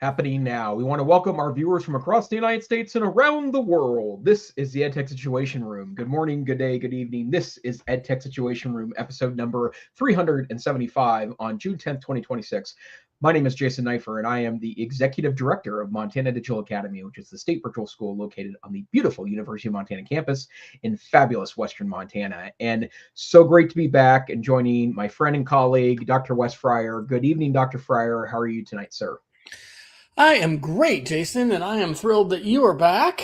Happening now. We want to welcome our viewers from across the United States and around the world. This is the EdTech Situation Room. Good morning, good day, good evening. This is EdTech Situation Room, episode number 375 on June 10th, 2026. My name is Jason Neifer, and I am the Executive Director of Montana Digital Academy, which is the state virtual school located on the beautiful University of Montana campus in fabulous Western Montana. And so great to be back and joining my friend and colleague, Dr. Wes Fryer. Good evening, Dr. Fryer. How are you tonight, sir? I am great, Jason, and I am thrilled that you are back.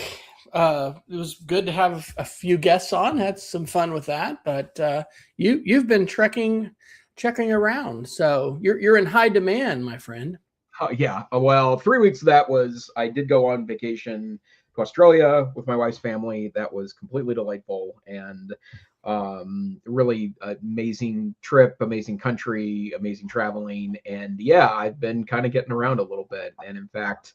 It was good to have a few guests on. Had some fun with that, but you've been checking around, so you're in high demand, my friend. Yeah. Well, 3 weeks of that was I did go on vacation to Australia with my wife's family. That was completely delightful and really amazing trip, amazing country, amazing traveling. And yeah, I've been kind of getting around a little bit. And in fact,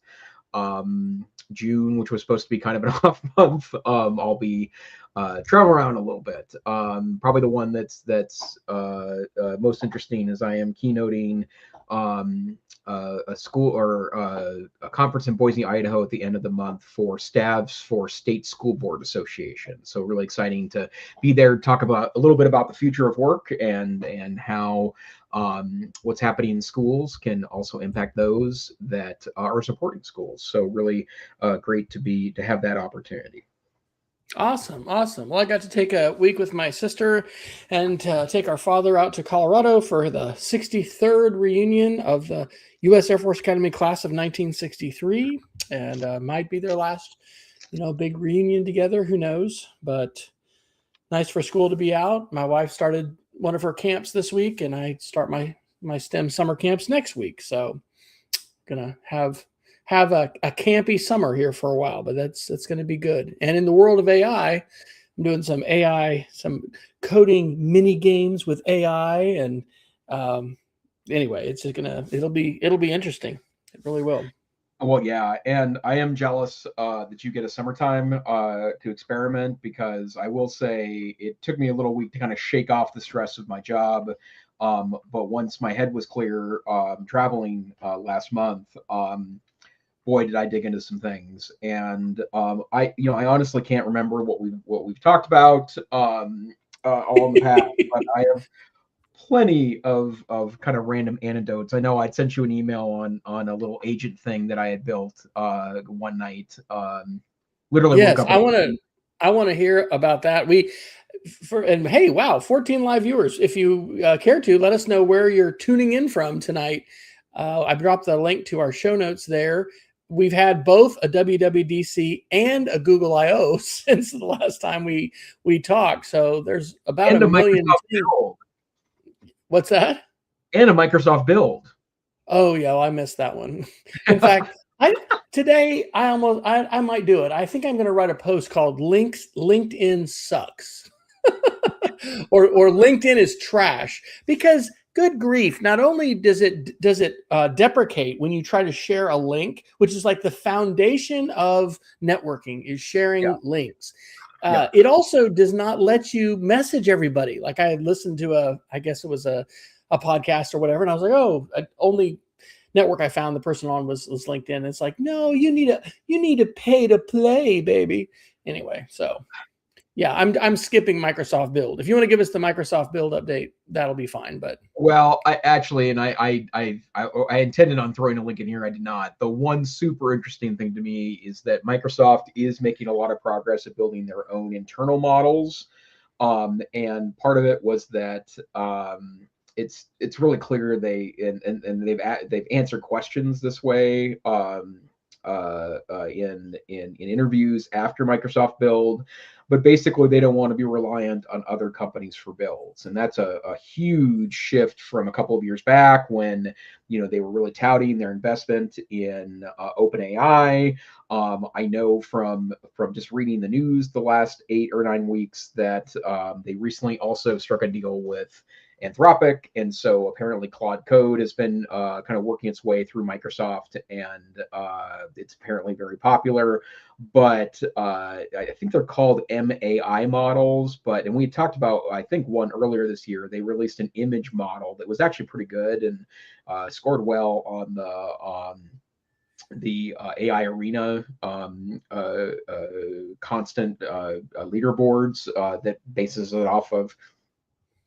June, which was supposed to be kind of an off month, I'll be traveling around a little bit. Probably the one that's most interesting is I am keynoting a school or a conference in Boise, Idaho at the end of the month for staffs for State School Board Association. So really exciting to be there, talk about a little bit about the future of work and how what's happening in schools can also impact those that are supporting schools. So really great to have that opportunity. Awesome. Well, I got to take a week with my sister and take our father out to Colorado for the 63rd reunion of the U.S. Air Force Academy class of 1963, and might be their last, big reunion together. Who knows? But nice for school to be out. My wife started one of her camps this week, and I start my STEM summer camps next week. So, gonna have a campy summer here for a while, but that's going to be good. And in the world of AI, I'm doing some coding mini games with AI, and anyway, it'll be interesting. It really will. Well, yeah, and I am jealous that you get a summertime to experiment, because I will say it took me a little week to kind of shake off the stress of my job. But once my head was clear, traveling last month, boy, did I dig into some things. And I honestly can't remember what we've talked about all in the past, but I have plenty of kind of random anecdotes. I know I'd sent you an email on a little agent thing that I had built one night. Literally woke Yes, up. I want to hear about that. And hey, wow, 14 live viewers. If you care to, let us know where you're tuning in from tonight. I dropped the link to our show notes there. We've had both a WWDC and a Google I/O since the last time we talked. So there's about And a a million. Microsoft build. What's that? And a Microsoft build. Oh yeah, well, I missed that one. In fact, today I might do it. I think I'm going to write a post called LinkedIn sucks. or LinkedIn is trash, because good grief, not only does it deprecate when you try to share a link, which is like the foundation of networking, is sharing links. It also does not let you message everybody. Like I listened to I guess it was a podcast or whatever, and I was like, oh, only network I found the person on was LinkedIn. It's like, no, you need to pay to play, baby. Anyway, so yeah, I'm skipping Microsoft Build. If you want to give us the Microsoft Build update, that'll be fine. But well, I intended on throwing a link in here. I did not. The one super interesting thing to me is that Microsoft is making a lot of progress at building their own internal models, and part of it was that it's really clear they've answered questions this way in interviews after Microsoft Build, but basically they don't want to be reliant on other companies for builds, and that's a huge shift from a couple of years back when they were really touting their investment in OpenAI. I know from just reading the news the last 8 or 9 weeks that they recently also struck a deal with Anthropic, and so apparently Claude Code has been kind of working its way through Microsoft, and it's apparently very popular. But I think they're called MAI models. And we talked about, I think, one earlier this year. They released an image model that was actually pretty good and scored well on AI arena constant leaderboards that bases it off of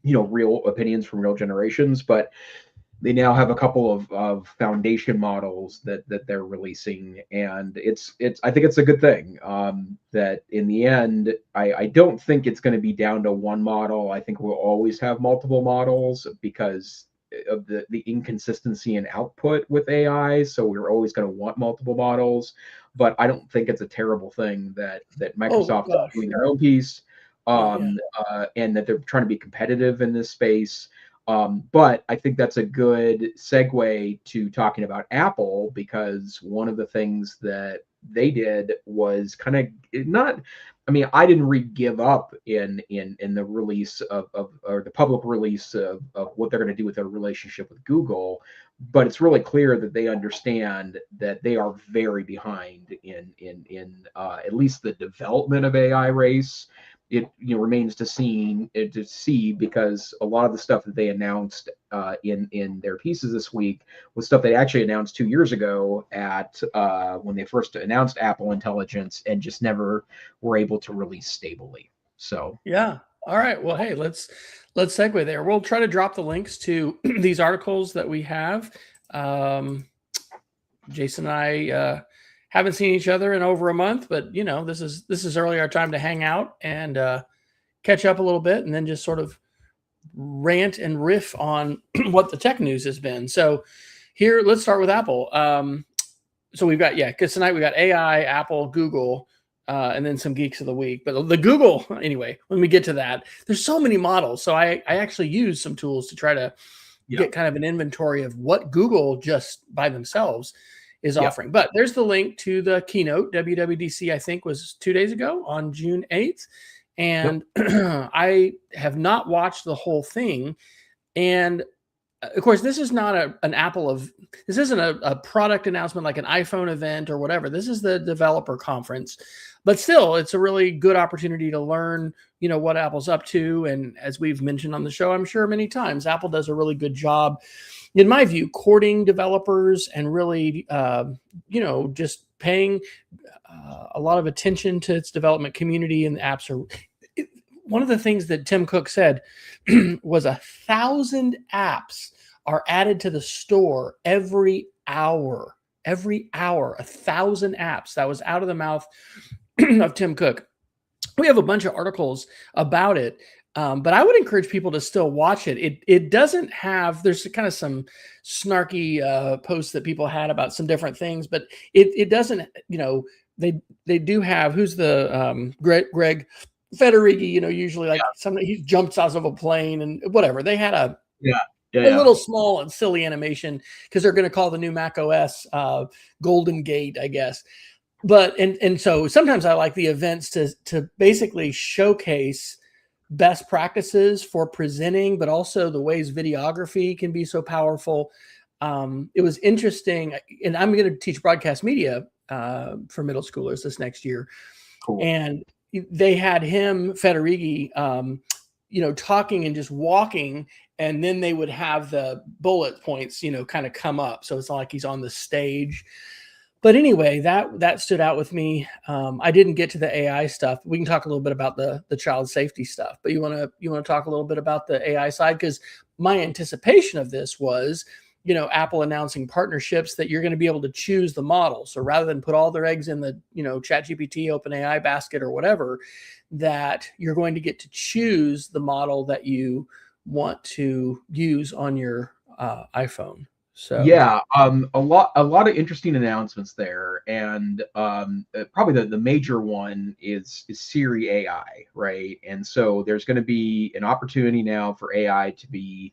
real opinions from real generations, but they now have a couple of foundation models that they're releasing, and it's I think it's a good thing. That in the end, I don't think it's going to be down to one model. I think we'll always have multiple models because of the inconsistency in output with AI. So we're always going to want multiple models, but I don't think it's a terrible thing that Oh Microsoft is gosh. doing their own piece, Oh yeah. and that they're trying to be competitive in this space. But I think that's a good segue to talking about Apple, because one of the things that they did was kind of not. I mean, I didn't read give up in the release of or the public release of what they're going to do with their relationship with Google, but it's really clear that they understand that they are very behind in at least the development of AI race. It remains to see, because a lot of the stuff that they announced in their pieces this week was stuff they actually announced 2 years ago at when they first announced Apple Intelligence, and just never were able to release stably. So Yeah. All right. Well, hey, let's segue there. We'll try to drop the links to these articles that we have. Jason and I haven't seen each other in over a month, but this is early our time to hang out and catch up a little bit, and then just sort of rant and riff on what the tech news has been. So here, let's start with Apple. So we've got, because tonight we got AI, Apple, Google, and then some geeks of the week. But the Google, anyway, when we get to that, there's so many models. So I actually use some tools to try to get kind of an inventory of what Google just by themselves is offering. But there's the link to the keynote. WWDC, I think, was 2 days ago on June 8th. And I have not watched the whole thing. And of course, this is not this isn't a product announcement like an iPhone event or whatever. This is the developer conference, but still, it's a really good opportunity to learn, what Apple's up to. And as we've mentioned on the show, I'm sure many times, Apple does a really good job, in my view, courting developers and really, just paying a lot of attention to its development community. And the apps are one of the things that Tim Cook said was 1,000 apps are added to the store every hour. Every hour, 1,000 apps. That was out of the mouth of Tim Cook. We have a bunch of articles about it, but I would encourage people to still watch it. It doesn't have, there's kind of some snarky posts that people had about some different things, but it doesn't, they do have, who's the Greg Federighi, usually like somebody, he jumps out of a plane and whatever. They had a little small and silly animation because they're going to call the new Mac OS Golden Gate, I guess. But and so sometimes I like the events to basically showcase best practices for presenting, but also the ways videography can be so powerful. It was interesting, and I'm going to teach broadcast media for middle schoolers this next year. Cool. And they had him, Federighi, talking and just walking, and then they would have the bullet points, kind of come up. So it's not like he's on the stage. But anyway, that stood out with me. I didn't get to the AI stuff. We can talk a little bit about the child safety stuff. But you want to talk a little bit about the AI side, because my anticipation of this was, Apple announcing partnerships that you're going to be able to choose the model. So rather than put all their eggs in the, ChatGPT, OpenAI basket or whatever, that you're going to get to choose the model that you want to use on your iPhone. So a lot of interesting announcements there, and probably the major one is Siri AI, right? And so there's going to be an opportunity now for AI to be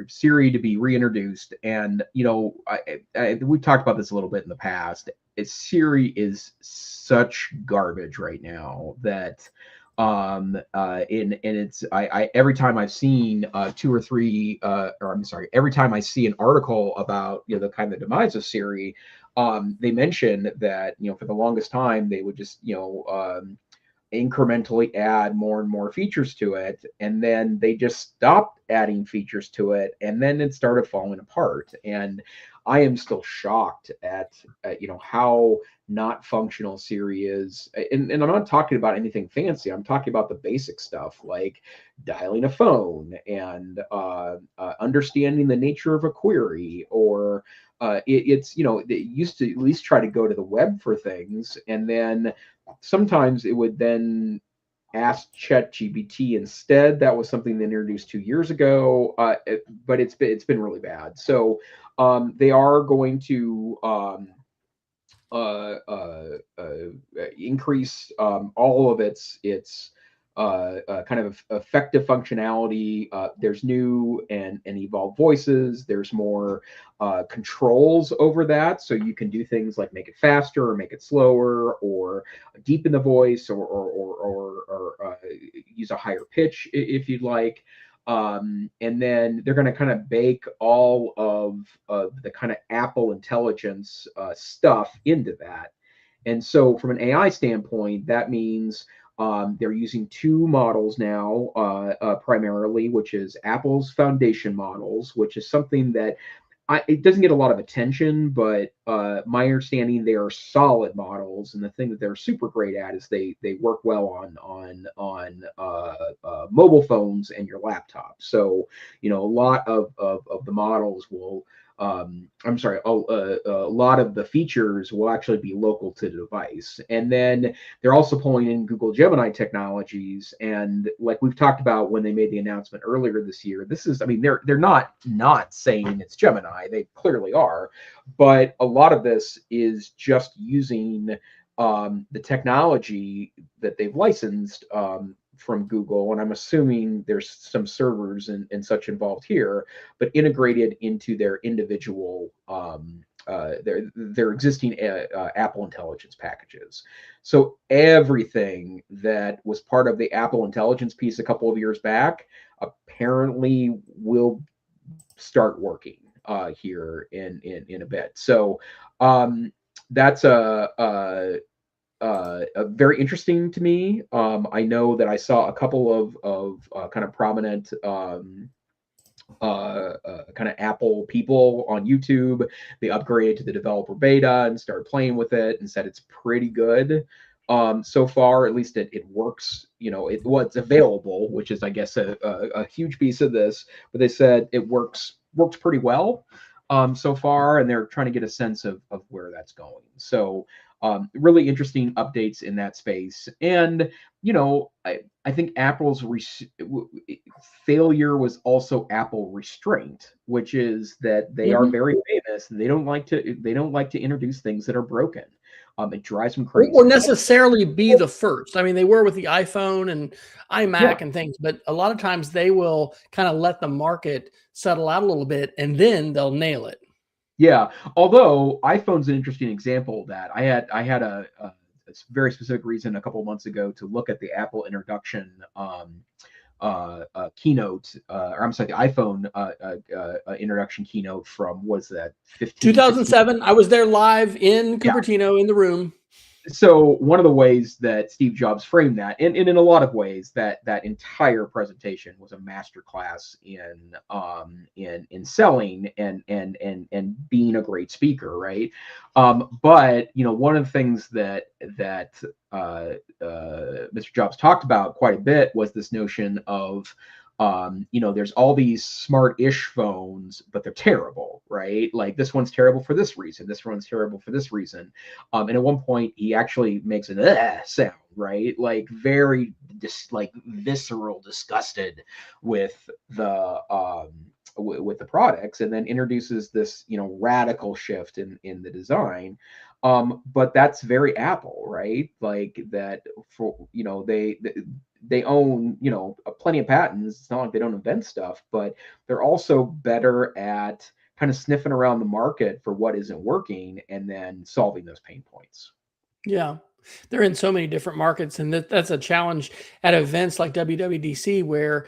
Siri to be reintroduced. And we've talked about this a little bit in the past. Siri is such garbage right now that it's every time I've seen every time I see an article about the kind of demise of Siri, they mention that for the longest time they would just incrementally add more and more features to it, and then they just stopped adding features to it, and then it started falling apart. And I am still shocked at how not functional Siri is. And I'm not talking about anything fancy. I'm talking about the basic stuff like dialing a phone and understanding the nature of a query, or it's it used to at least try to go to the web for things, and then sometimes it would then ask ChatGPT instead. That was something they introduced 2 years ago, but it's been really bad. So they are going to uh, uh, increase all of its kind of effective functionality. There's new and evolved voices. There's more controls over that, so you can do things like make it faster or make it slower, or deepen the voice, or use a higher pitch if you'd like. And then they're going to kind of bake all of the kind of Apple intelligence stuff into that. And so, from an AI standpoint, that means they're using two models now, primarily, which is Apple's foundation models, which is something that it doesn't get a lot of attention, but my understanding, they are solid models, and the thing that they're super great at is they work well on mobile phones and your laptop. So a lot of the models will I'm sorry, a lot of the features will actually be local to the device. And then they're also pulling in Google Gemini technologies. And like we've talked about when they made the announcement earlier this year, this is, I mean, they're not saying it's Gemini. They clearly are. But a lot of this is just using the technology that they've licensed from Google, and I'm assuming there's some servers and such involved here, but integrated into their individual their existing Apple Intelligence packages. So everything that was part of the Apple Intelligence piece a couple of years back apparently will start working here in a bit. So that's very interesting to me. I know that I saw a couple of kind of prominent kind of Apple people on YouTube. They upgraded to the developer beta and started playing with it and said it's pretty good. So far, at least it works. It's available, which is, I guess, a huge piece of this. But they said it works pretty well so far, and they're trying to get a sense of where that's going. So really interesting updates in that space. And I think Apple's failure was also Apple restraint, which is that they are very famous and they don't like to introduce things that are broken. It drives them crazy. Or necessarily be the first. I mean, they were with the iPhone and iMac and things, but a lot of times they will kind of let the market settle out a little bit and then they'll nail it. Yeah, although iPhone's an interesting example of that. I had a very specific reason a couple of months ago to look at the Apple introduction keynote, or I'm sorry, the iPhone introduction keynote from, what's that, 2007. 16? I was there live in Cupertino in the room. So one of the ways that Steve Jobs framed that, and in a lot of ways, that entire presentation was a masterclass in selling and being a great speaker, right? But one of the things that Mr. Jobs talked about quite a bit was this notion of there's all these smart-ish phones, but they're terrible, right? Like this one's terrible for this reason. This one's terrible for this reason. And at one point, he actually makes an sound, right? Like very like visceral, disgusted with the products, and then introduces this radical shift in the design. But that's very Apple, right? Like that for they own plenty of patents. It's not like they don't invent stuff, but they're also better at kind of sniffing around the market for what isn't working and then solving those pain points. Yeah, they're in so many different markets, and that's a challenge at events like WWDC, where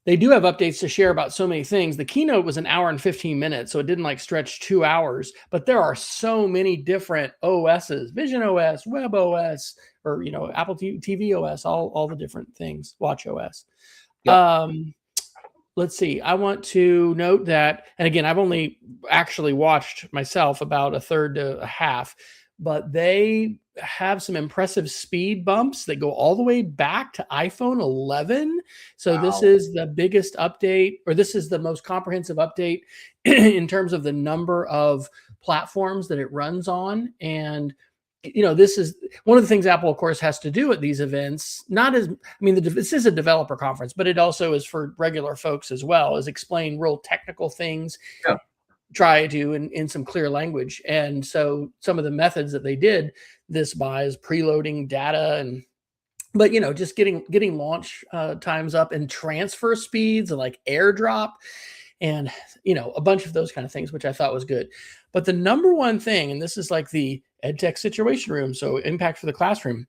they do have updates to share about so many things. The keynote was an hour and 15 minutes, so it didn't like stretch 2 hours, but there are so many different OSs, Vision OS, Web OS, or, Apple TV OS, all the different things, watch OS. Yep. Let's see. I want to note that, and again, I've only actually watched myself about a third to a half, but they have some impressive speed bumps that go all the way back to iPhone 11. So this Wow. is the biggest update, or this is the most comprehensive update in terms of the number of platforms that it runs on. And this is one of the things Apple, of course, has to do at these events. This is a developer conference, but it also is for regular folks as well, is explain real technical things, Yeah. try to in some clear language. And so some of the methods that they did this by is preloading data but just getting launch times up and transfer speeds and like AirDrop and a bunch of those kind of things, which I thought was good. But the number one thing, and this is like the EdTech situation room, so impact for the classroom,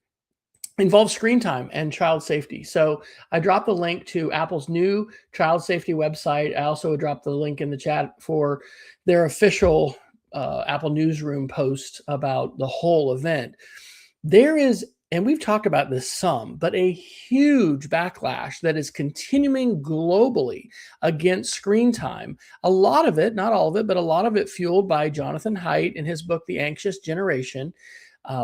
involves screen time and child safety. So I dropped the link to Apple's new child safety website. I also dropped the link in the chat for their official Apple newsroom post about the whole event. There is, and we've talked about this some, but a huge backlash that is continuing globally against screen time. A lot of it, not all of it, but a lot of it fueled by Jonathan Haidt in his book, The Anxious Generation.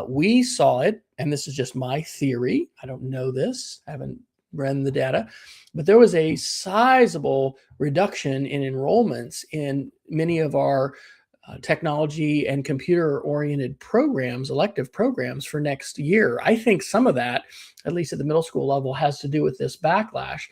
We saw it, and this is just my theory. I don't know this. I haven't read the data, but there was a sizable reduction in enrollments in many of our technology and computer-oriented programs, elective programs for next year. I think some of that, at least at the middle school level, has to do with this backlash.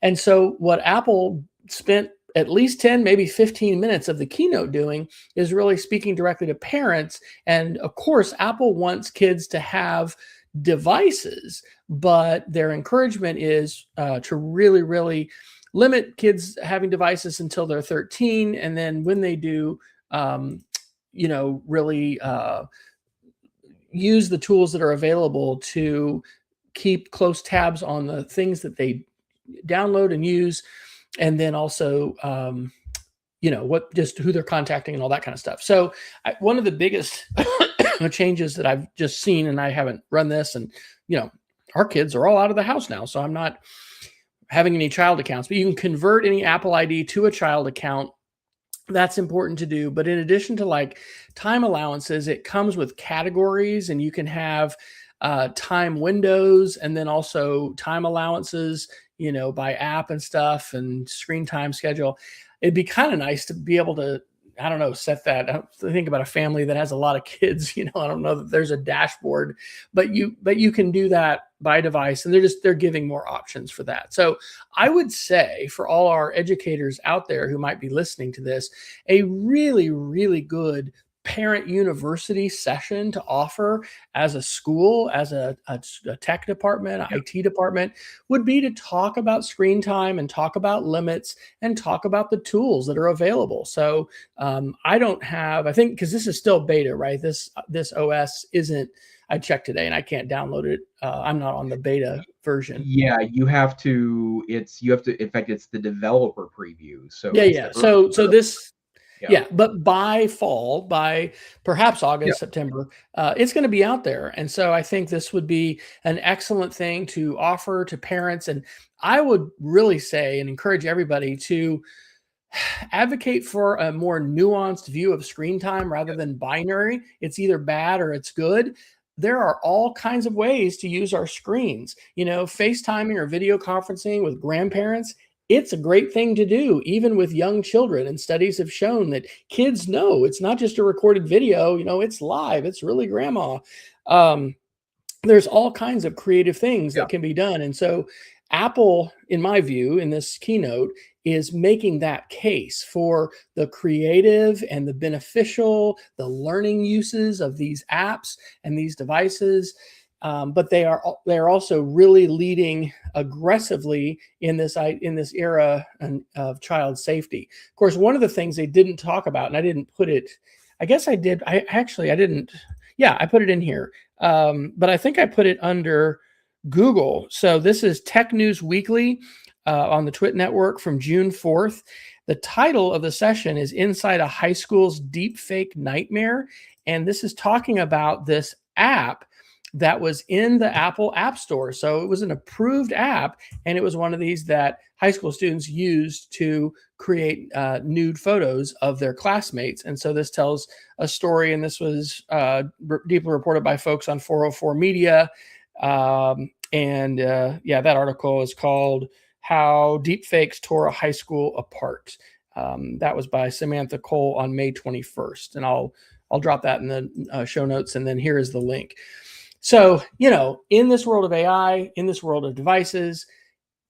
And so what Apple spent at least 10, maybe 15 minutes of the keynote doing is really speaking directly to parents. And of course, Apple wants kids to have devices, but their encouragement is to really, really limit kids having devices until they're 13. And then when they do, really use the tools that are available to keep close tabs on the things that they download and use. And then also, just who they're contacting and all that kind of stuff. So one of the biggest changes that I've just seen, and I haven't run this, and, our kids are all out of the house now, so I'm not having any child accounts, but you can convert any Apple ID to a child account. That's important to do. But in addition to like time allowances, it comes with categories, and you can have time windows and then also time allowances, by app and stuff, and screen time schedule. It'd be kind of nice to be able to, I don't know, set that. I think about a family that has a lot of kids, I don't know that there's a dashboard, but you can do that by device, and they're giving more options for that. So I would say for all our educators out there who might be listening to this, a really, really good parent university session to offer as a school, as a tech department, an IT department, would be to talk about screen time and talk about limits and talk about the tools that are available. So I think, because this is still beta, right? This OS isn't, I checked today and I can't download it. I'm not on the beta version. Yeah, you have to, in fact, it's the developer preview. So yeah. So this, yeah, but by fall, by perhaps August, September, it's going to be out there. And so I think this would be an excellent thing to offer to parents. And I would really say and encourage everybody to advocate for a more nuanced view of screen time rather than binary. It's either bad or it's good. There are all kinds of ways to use our screens. FaceTiming or video conferencing with grandparents, it's a great thing to do, even with young children. And studies have shown that kids know it's not just a recorded video, it's live. It's really grandma. There's all kinds of creative things that can be done. And so Apple, in my view, in this keynote, is making that case for the creative and the beneficial, the learning uses of these apps and these devices. But they're also really leading aggressively in this era of child safety. Of course, one of the things they didn't talk about, and I didn't put it, I guess I did. I didn't. Yeah, I put it in here, but I think I put it under Google. So this is Tech News Weekly on the Twit Network from June 4th. The title of the session is Inside a High School's Deepfake Nightmare, and this is talking about this app that was in the Apple App Store. So it was an approved app, and it was one of these that high school students used to create nude photos of their classmates. And so this tells a story, and this was deeply reported by folks on 404 Media. Yeah, that article is called "How Deepfakes Tore a High School Apart." That was by Samantha Cole on May 21st, and I'll drop that in the show notes, and then here is the link. So, in this world of AI, in this world of devices,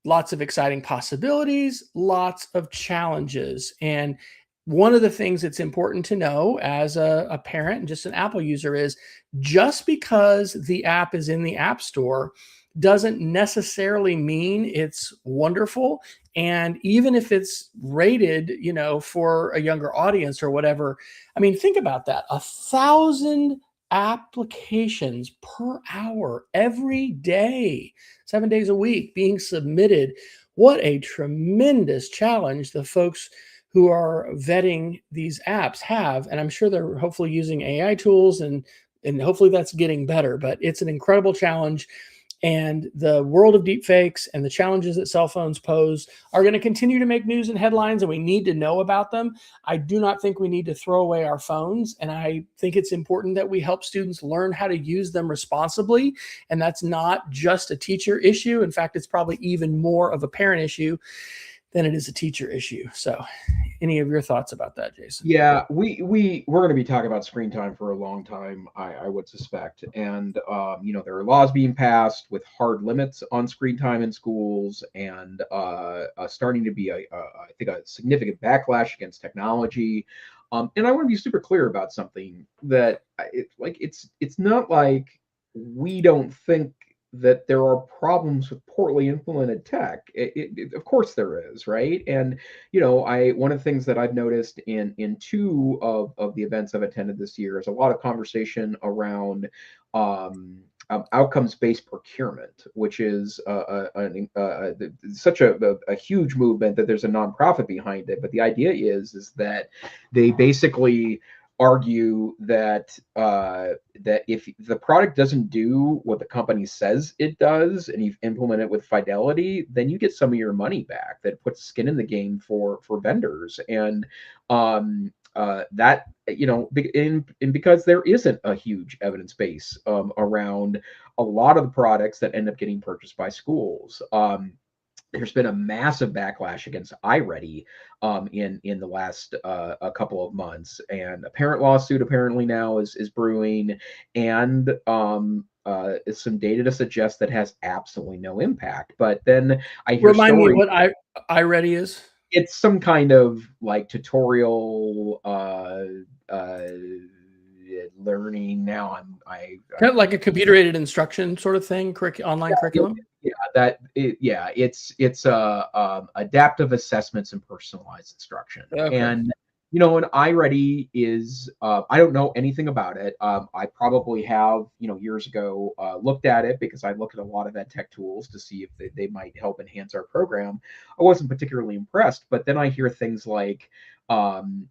lots of exciting possibilities, lots of challenges. And one of the things that's important to know as a parent and just an Apple user is just because the app is in the App Store doesn't necessarily mean it's wonderful. And even if it's rated, for a younger audience or whatever, I mean, think about that. 1,000 applications per hour every day, 7 days a week being submitted. What a tremendous challenge the folks who are vetting these apps have. And I'm sure they're hopefully using AI tools, and hopefully that's getting better, but it's an incredible challenge. And the world of deepfakes and the challenges that cell phones pose are going to continue to make news and headlines, and we need to know about them. I do not think we need to throw away our phones, and I think it's important that we help students learn how to use them responsibly. And that's not just a teacher issue. In fact, it's probably even more of a parent issue than it is a teacher issue. So any of your thoughts about that, Jason? Yeah, we're going to be talking about screen time for a long time, I would suspect. And there are laws being passed with hard limits on screen time in schools, and starting to be I think a significant backlash against technology. And I want to be super clear about something that it's not like we don't think that there are problems with poorly implemented tech. Of course there is, right? And one of the things that I've noticed in two of the events I've attended this year is a lot of conversation around outcomes-based procurement, which is such a huge movement that there's a nonprofit behind it. But the idea is that they basically argue that that if the product doesn't do what the company says it does, and you've implemented it with fidelity, then you get some of your money back. That puts skin in the game for vendors, and that because there isn't a huge evidence base around a lot of the products that end up getting purchased by schools. There's been a massive backlash against iReady in the last a couple of months, and a parent lawsuit apparently now is brewing, and some data to suggest that has absolutely no impact. But then I hear Remind me stories. what iReady is. It's some kind of like tutorial learning. Now I kind of like a computer-aided instruction sort of thing, online curriculum. It's adaptive assessments and personalized instruction. Okay. And and iReady is I don't know anything about it. I probably have years ago looked at it because I look at a lot of EdTech tools to see if they might help enhance our program. I wasn't particularly impressed, but then I hear things like from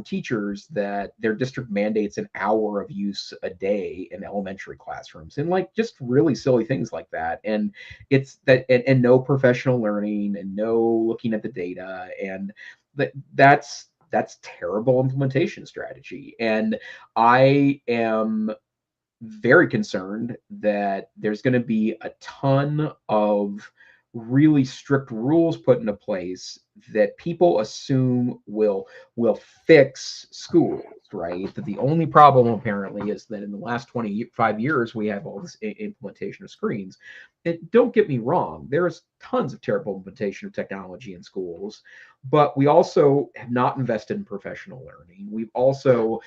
teachers that their district mandates an hour of use a day in elementary classrooms, and like just really silly things like that. And it's that, and no professional learning, and no looking at the data, and that's terrible implementation strategy. And I am very concerned that there's going to be a ton of really strict rules put into place that people assume will fix schools, right? That the only problem apparently is that in the last 25 years we have all this implementation of screens. And don't get me wrong, there's tons of terrible implementation of technology in schools, but we also have not invested in professional learning. We've also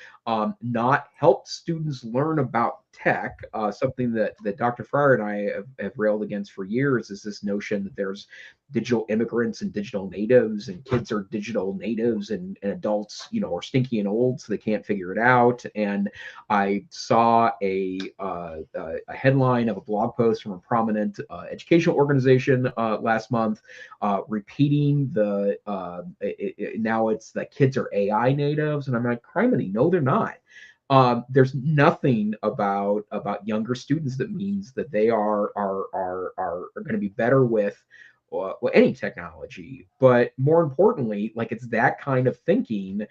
not helped students learn about tech. Something that Dr. Fryer and I have railed against for years is this notion that there's digital immigrants and digital natives, and kids are digital natives, and adults are stinky and old, so they can't figure it out. And I saw a headline of a blog post from a prominent educational organization last month repeating now it's that kids are AI natives, and I'm like, criminy, no, they're not. There's nothing about younger students that means that they are going to be better with any technology. But more importantly, like, it's that kind of thinking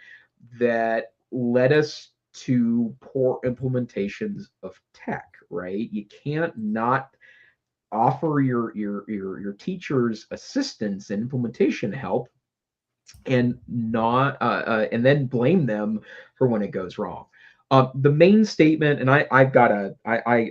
that led us to poor implementations of tech, right? You can't not offer your teachers assistance and implementation help, and not and then blame them for when it goes wrong. The main statement, and I've got I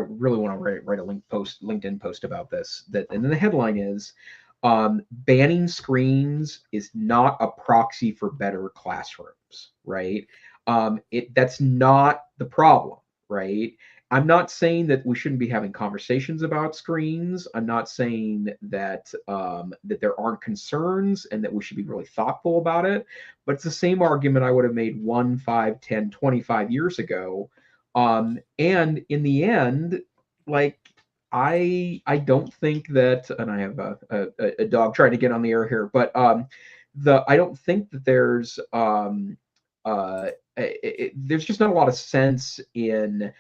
really want to write a LinkedIn post about this. That, and then the headline is, banning screens is not a proxy for better classrooms, right? That's not the problem, right? I'm not saying that we shouldn't be having conversations about screens. I'm not saying that that there aren't concerns and that we should be really thoughtful about it. But it's the same argument I would have made 1, 5, 10, 25 years ago. And in the end, like, I don't think that, and I have a dog trying to get on the air here, but I don't think that there's just not a lot of sense in,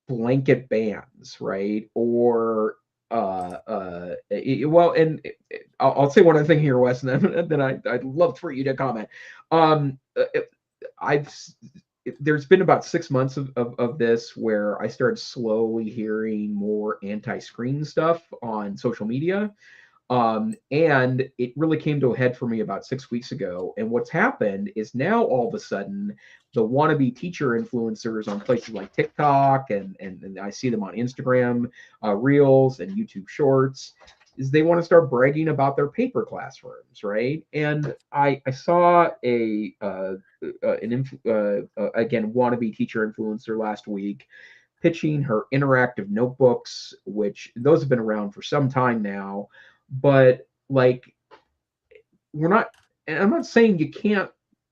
blanket bans, right? Or well, and I'll say one other thing here, Wes, and then I'd love for you to comment. Um, uh, I've There's been about 6 months of this where I started slowly hearing more anti-screen stuff on social media. And it really came to a head for me about 6 weeks ago. And what's happened is now all of a sudden, the wannabe teacher influencers on places like TikTok, and I see them on Instagram, Reels and YouTube Shorts, is they want to start bragging about their paper classrooms, right? And I saw again, wannabe teacher influencer last week pitching her interactive notebooks, which those have been around for some time now. But, like, we're not, and I'm not saying you can't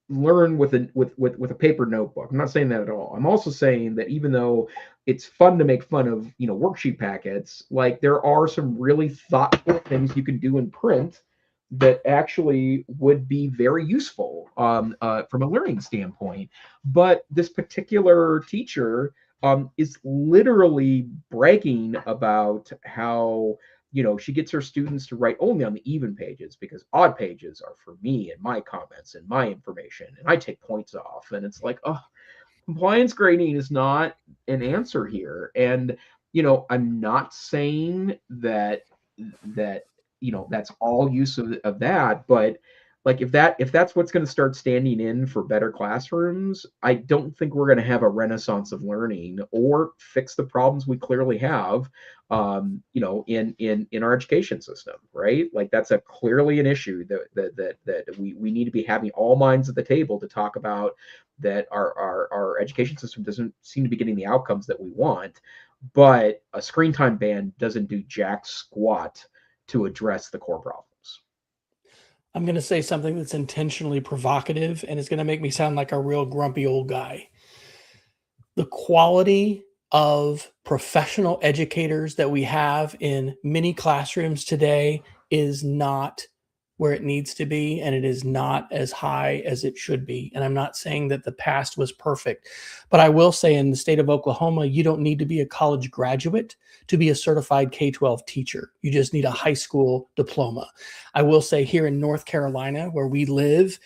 learn with a paper notebook. I'm not saying that at all. I'm also saying that even though it's fun to make fun of, worksheet packets, like, there are some really thoughtful things you can do in print that actually would be very useful from a learning standpoint. But this particular teacher is literally bragging about how, she gets her students to write only on the even pages, because odd pages are for me and my comments and my information, and I take points off. And it's like, oh, compliance grading is not an answer here. And, I'm not saying that that's all use of that, but, like, if that's what's going to start standing in for better classrooms, I don't think we're going to have a renaissance of learning or fix the problems we clearly have, in our education system, right? Like, that's clearly an issue that we need to be having all minds at the table to talk about, that our education system doesn't seem to be getting the outcomes that we want. But a screen time ban doesn't do jack squat to address the core problems. I'm going to say something that's intentionally provocative and it's going to make me sound like a real grumpy old guy. The quality of professional educators that we have in many classrooms today is not where it needs to be, and it is not as high as it should be. And I'm not saying that the past was perfect, but I will say in the state of Oklahoma, you don't need to be a college graduate to be a certified K-12 teacher. You just need a high school diploma. I will say here in North Carolina, where we live,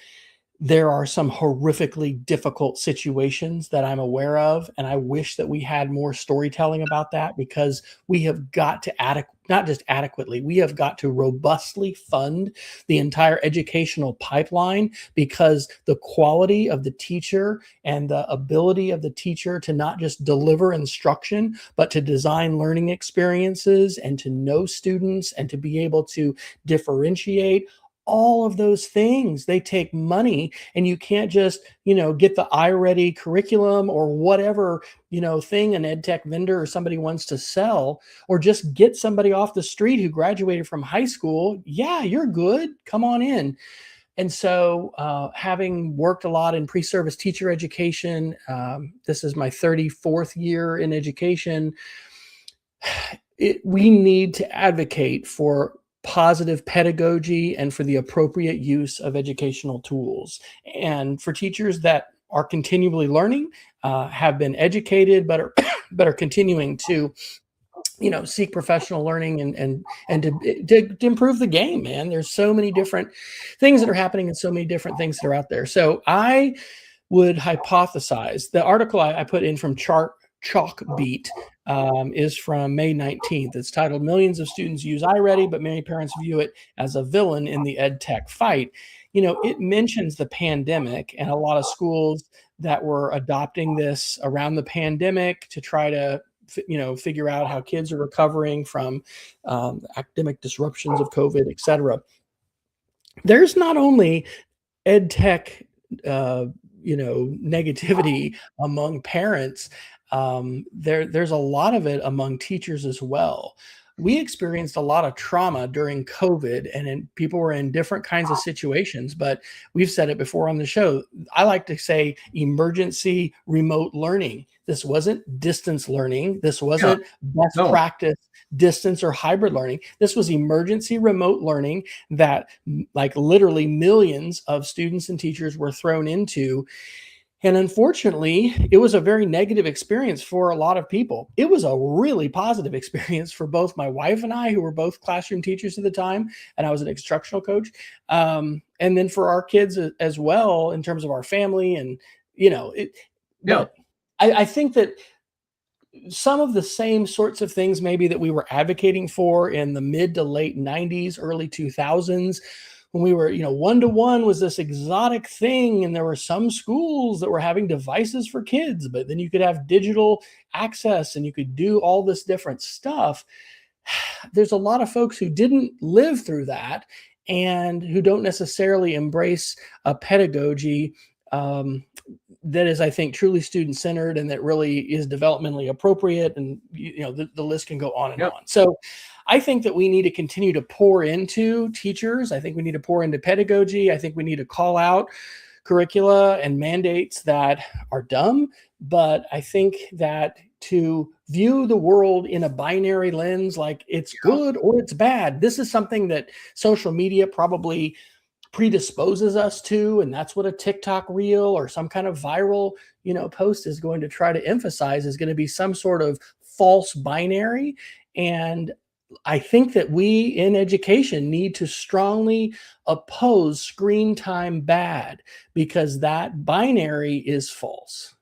there are some horrifically difficult situations that I'm aware of, and I wish that we had more storytelling about that, because we have got to not just adequately, we have got to robustly fund the entire educational pipeline, because the quality of the teacher and the ability of the teacher to not just deliver instruction, but to design learning experiences and to know students and to be able to differentiate, all of those things, they take money, and you can't just, get the iReady curriculum or whatever, thing an EdTech vendor or somebody wants to sell, or just get somebody off the street who graduated from high school. Yeah, you're good. Come on in. And so having worked a lot in pre-service teacher education, this is my 34th year in education. We need to advocate for positive pedagogy and for the appropriate use of educational tools. And for teachers that are continually learning, have been educated, but are but are continuing to seek professional learning and to improve the game, man. There's so many different things that are happening and so many different things that are out there. So I would hypothesize the article I put in from Chalkbeat is from May 19th. It's titled "Millions of Students Use iReady, but many parents view it as a villain in the EdTech fight." It mentions the pandemic and a lot of schools that were adopting this around the pandemic to try to figure out how kids are recovering from academic disruptions of COVID, et cetera. There's not only ed tech, negativity among parents. There's a lot of it among teachers as well. We experienced a lot of trauma during COVID, and people were in different kinds of situations. But we've said it before on the show. I like to say emergency remote learning. This wasn't distance learning. This wasn't best practice distance or hybrid learning. This was emergency remote learning that like literally millions of students and teachers were thrown into. And unfortunately, it was a very negative experience for a lot of people. It was a really positive experience for both my wife and I, who were both classroom teachers at the time, and I was an instructional coach. And then for our kids as well, in terms of our family and, but I think that some of the same sorts of things maybe that we were advocating for in the mid to late 90s, early 2000s, when we were, one-to-one was this exotic thing, and there were some schools that were having devices for kids, but then you could have digital access and you could do all this different stuff. There's a lot of folks who didn't live through that and who don't necessarily embrace a pedagogy that is, I think, truly student-centered and that really is developmentally appropriate. And, the list can go on and on. So I think that we need to continue to pour into teachers. I think we need to pour into pedagogy. I think we need to call out curricula and mandates that are dumb. But I think that to view the world in a binary lens, like it's good or it's bad, this is something that social media probably predisposes us to, and that's what a TikTok reel or some kind of viral post is going to try to emphasize, is going to be some sort of false binary. And I think that we in education need to strongly oppose screen time bad, because that binary is false.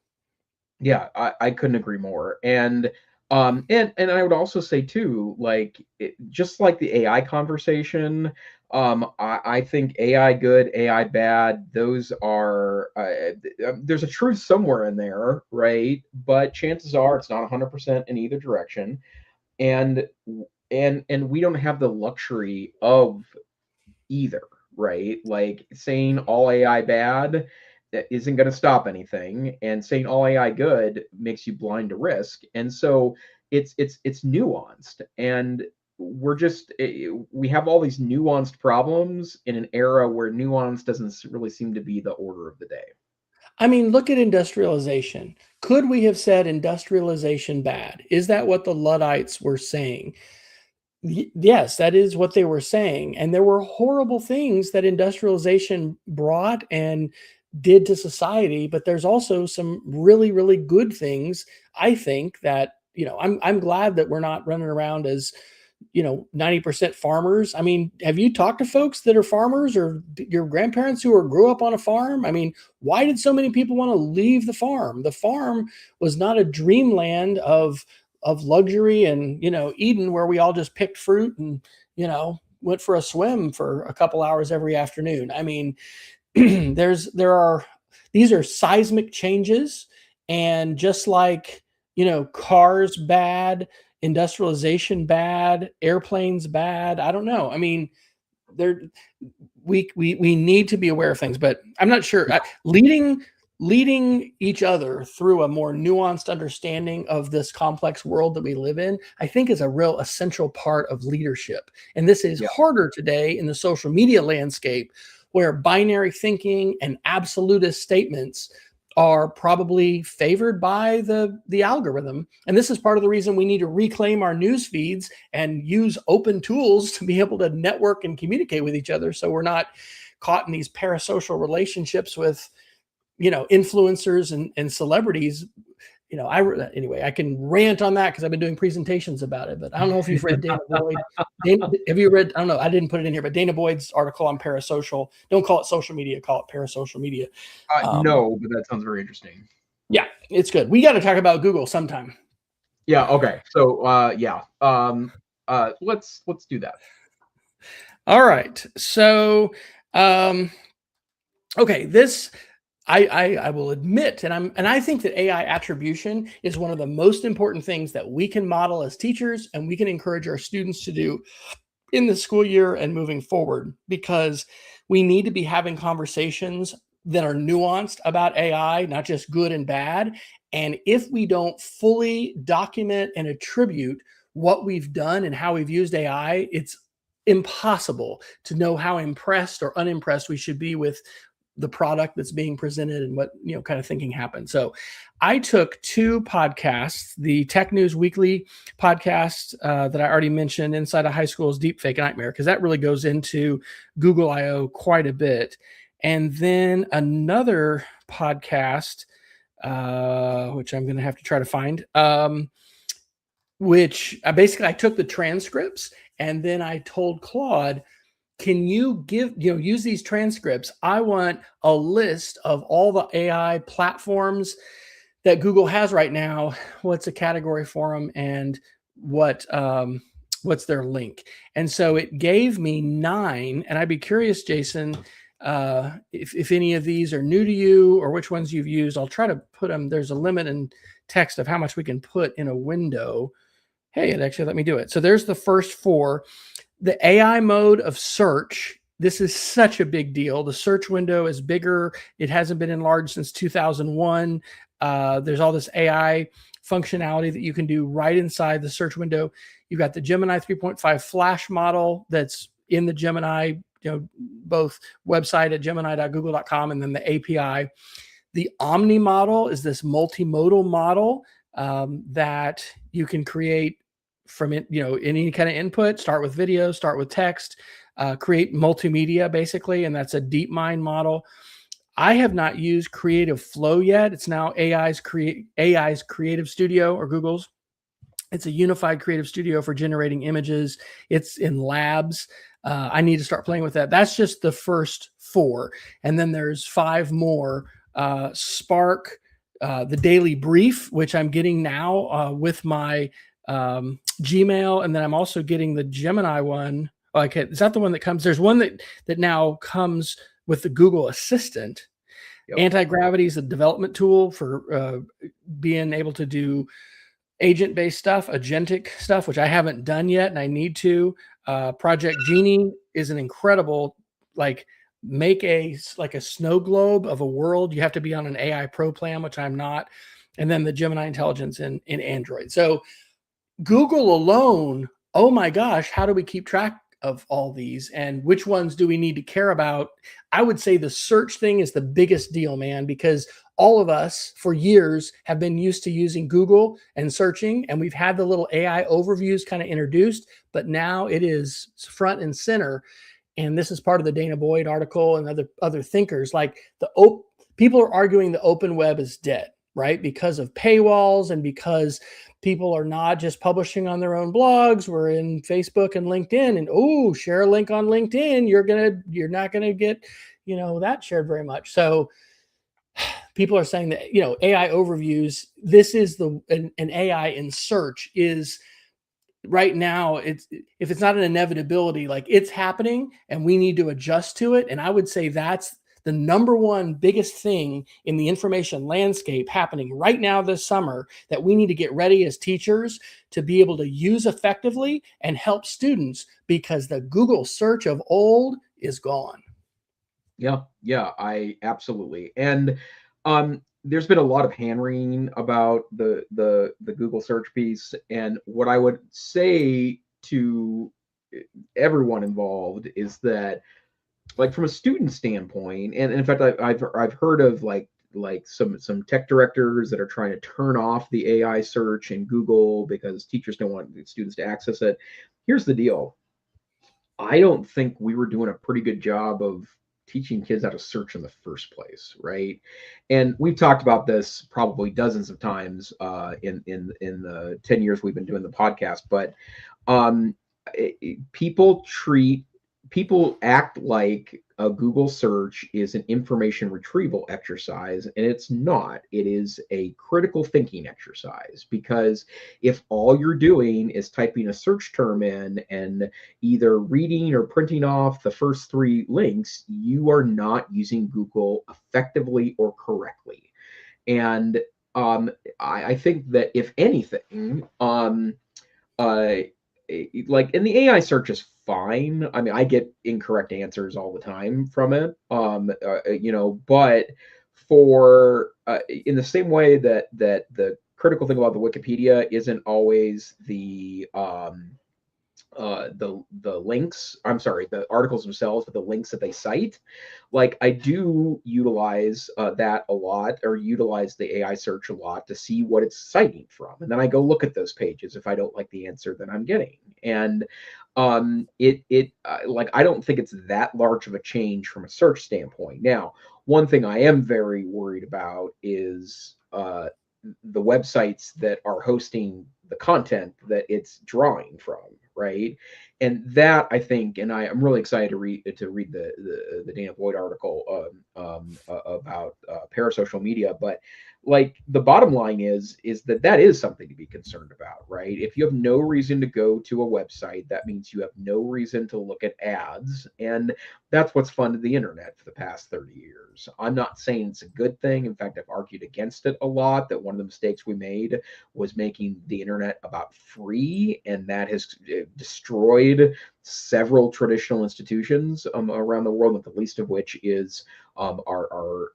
Yeah, I couldn't agree more. And I would also say too, just like the AI conversation, I think AI good, AI bad, those are there's a truth somewhere in there, right? But chances are it's not 100% in either direction, and we don't have the luxury of either, right? Like saying all AI bad that isn't going to stop anything, and saying all AI good makes you blind to risk. And so it's nuanced, and we have all these nuanced problems in an era where nuance doesn't really seem to be the order of the day. I mean, look at industrialization. Could we have said industrialization bad? Is that what the Luddites were saying? Yes, that is what they were saying. And there were horrible things that industrialization brought and did to society, but there's also some really, really good things, I think, that, I'm glad that we're not running around as, 90% farmers. I mean, have you talked to folks that are farmers or your grandparents who grew up on a farm? I mean, why did so many people want to leave the farm? The farm was not a dreamland of luxury and, Eden, where we all just picked fruit and, went for a swim for a couple hours every afternoon. I mean, these are seismic changes, and just like, cars bad, industrialization bad, airplanes bad. I don't know. I mean, we need to be aware of things, but I'm not sure. Leading each other through a more nuanced understanding of this complex world that we live in, I think, is a real essential part of leadership. And this is harder today in the social media landscape, where binary thinking and absolutist statements are probably favored by the algorithm. And this is part of the reason we need to reclaim our news feeds and use open tools to be able to network and communicate with each other, so we're not caught in these parasocial relationships with influencers and celebrities. Anyway, I can rant on that because I've been doing presentations about it, but I don't know if you've read Dana Boyd. Have you read, I don't know, I didn't put it in here, but Dana Boyd's article on parasocial, don't call it social media, call it parasocial media. No, but that sounds very interesting. Yeah, it's good. We got to talk about Google sometime. Yeah. Okay. So, let's do that. All right. So, okay, this, I will admit, and I think that AI attribution is one of the most important things that we can model as teachers, and we can encourage our students to do in the school year and moving forward, because we need to be having conversations that are nuanced about AI, not just good and bad. And if we don't fully document and attribute what we've done and how we've used AI, it's impossible to know how impressed or unimpressed we should be with the product that's being presented and what kind of thinking happened. So I took 2 podcasts, the Tech News Weekly podcast that I already mentioned, Inside a High School's Deepfake Nightmare, because that really goes into Google I/O quite a bit. And then another podcast, which I'm going to have to try to find, which I took the transcripts and then I told Claude, can you use these transcripts? I want a list of all the AI platforms that Google has right now. What's a category for them, and what's their link? And so it gave me 9. And I'd be curious, Jason, if any of these are new to you or which ones you've used. I'll try to put them. There's a limit in text of how much we can put in a window. Hey, it actually let me do it. So there's the first 4. The AI mode of search, this is such a big deal. The search window is bigger. It hasn't been enlarged since 2001. There's all this AI functionality that you can do right inside the search window. You've got the Gemini 3.5 Flash model that's in the Gemini, both website at gemini.google.com and then the API. The Omni model is this multimodal model that you can create from it, any kind of input, start with video, start with text, create multimedia basically. And that's a DeepMind model. I have not used Creative Flow yet. It's now AI's Creative Studio, or Google's. It's a unified creative studio for generating images. It's in labs. I need to start playing with that. That's just the first 4. And then there's 5 more. Spark, the Daily Brief, which I'm getting now with my Gmail, and then I'm also getting the Gemini one. Okay, is that the one that comes? There's one that now comes with the Google Assistant. Yep. Anti-gravity is a development tool for being able to do agent-based stuff, agentic stuff, which I haven't done yet, and I need to. Project Genie is an incredible, make a snow globe of a world. You have to be on an AI Pro plan, which I'm not. And then the Gemini Intelligence in Android. So Google alone, oh my gosh, how do we keep track of all these, and which ones do we need to care about? I would say the search thing is the biggest deal, man, because all of us for years have been used to using Google and searching, and we've had the little AI overviews kind of introduced, but now it is front and center. And this is part of the Dana Boyd article and other thinkers. People are arguing the open web is dead, right? Because of paywalls and because people are not just publishing on their own blogs. We're in Facebook and LinkedIn, and share a link on LinkedIn. You're not gonna get, that shared very much. So people are saying that, AI overviews, this is an AI in search is right now. If it's not an inevitability, it's happening and we need to adjust to it. And I would say that's the number one biggest thing in the information landscape happening right now this summer that we need to get ready as teachers to be able to use effectively and help students, because the Google search of old is gone. Yeah, I absolutely. And there's been a lot of hand-wringing about the Google search piece. And what I would say to everyone involved is that, from a student standpoint, and in fact, I've heard of some tech directors that are trying to turn off the AI search in Google because teachers don't want students to access it. Here's the deal. I don't think we were doing a pretty good job of teaching kids how to search in the first place, right? And we've talked about this probably dozens of times in the 10 years we've been doing the podcast, but um, people act like a Google search is an information retrieval exercise, and it's not. It is a critical thinking exercise, because if all you're doing is typing a search term in and either reading or printing off the first three links, you are not using Google effectively or correctly. And I think that if anything, uh, like, and the AI search is fine. I mean, I get incorrect answers all the time from it. But for in the same way that the critical thing about the Wikipedia isn't always the links, I'm sorry, the articles themselves, but the links that they cite. Like, I do utilize that a lot, or utilize the AI search a lot to see what it's citing from, and then I go look at those pages if I don't like the answer that I'm getting. And like, I don't think it's that large of a change from a search standpoint. Now, one thing I am very worried about is the websites that are hosting the content that it's drawing from, right? And that, I think, and I'm really excited to read the Dana Boyd article about parasocial media. But like, the bottom line is that is something to be concerned about, right? If you have no reason to go to a website, that means you have no reason to look at ads, and that's what's funded the internet for the past 30 years. I'm not saying it's a good thing. In fact, I've argued against it a lot, that one of the mistakes we made was making the internet about free, and that has destroyed several traditional institutions around the world, not the least of which is our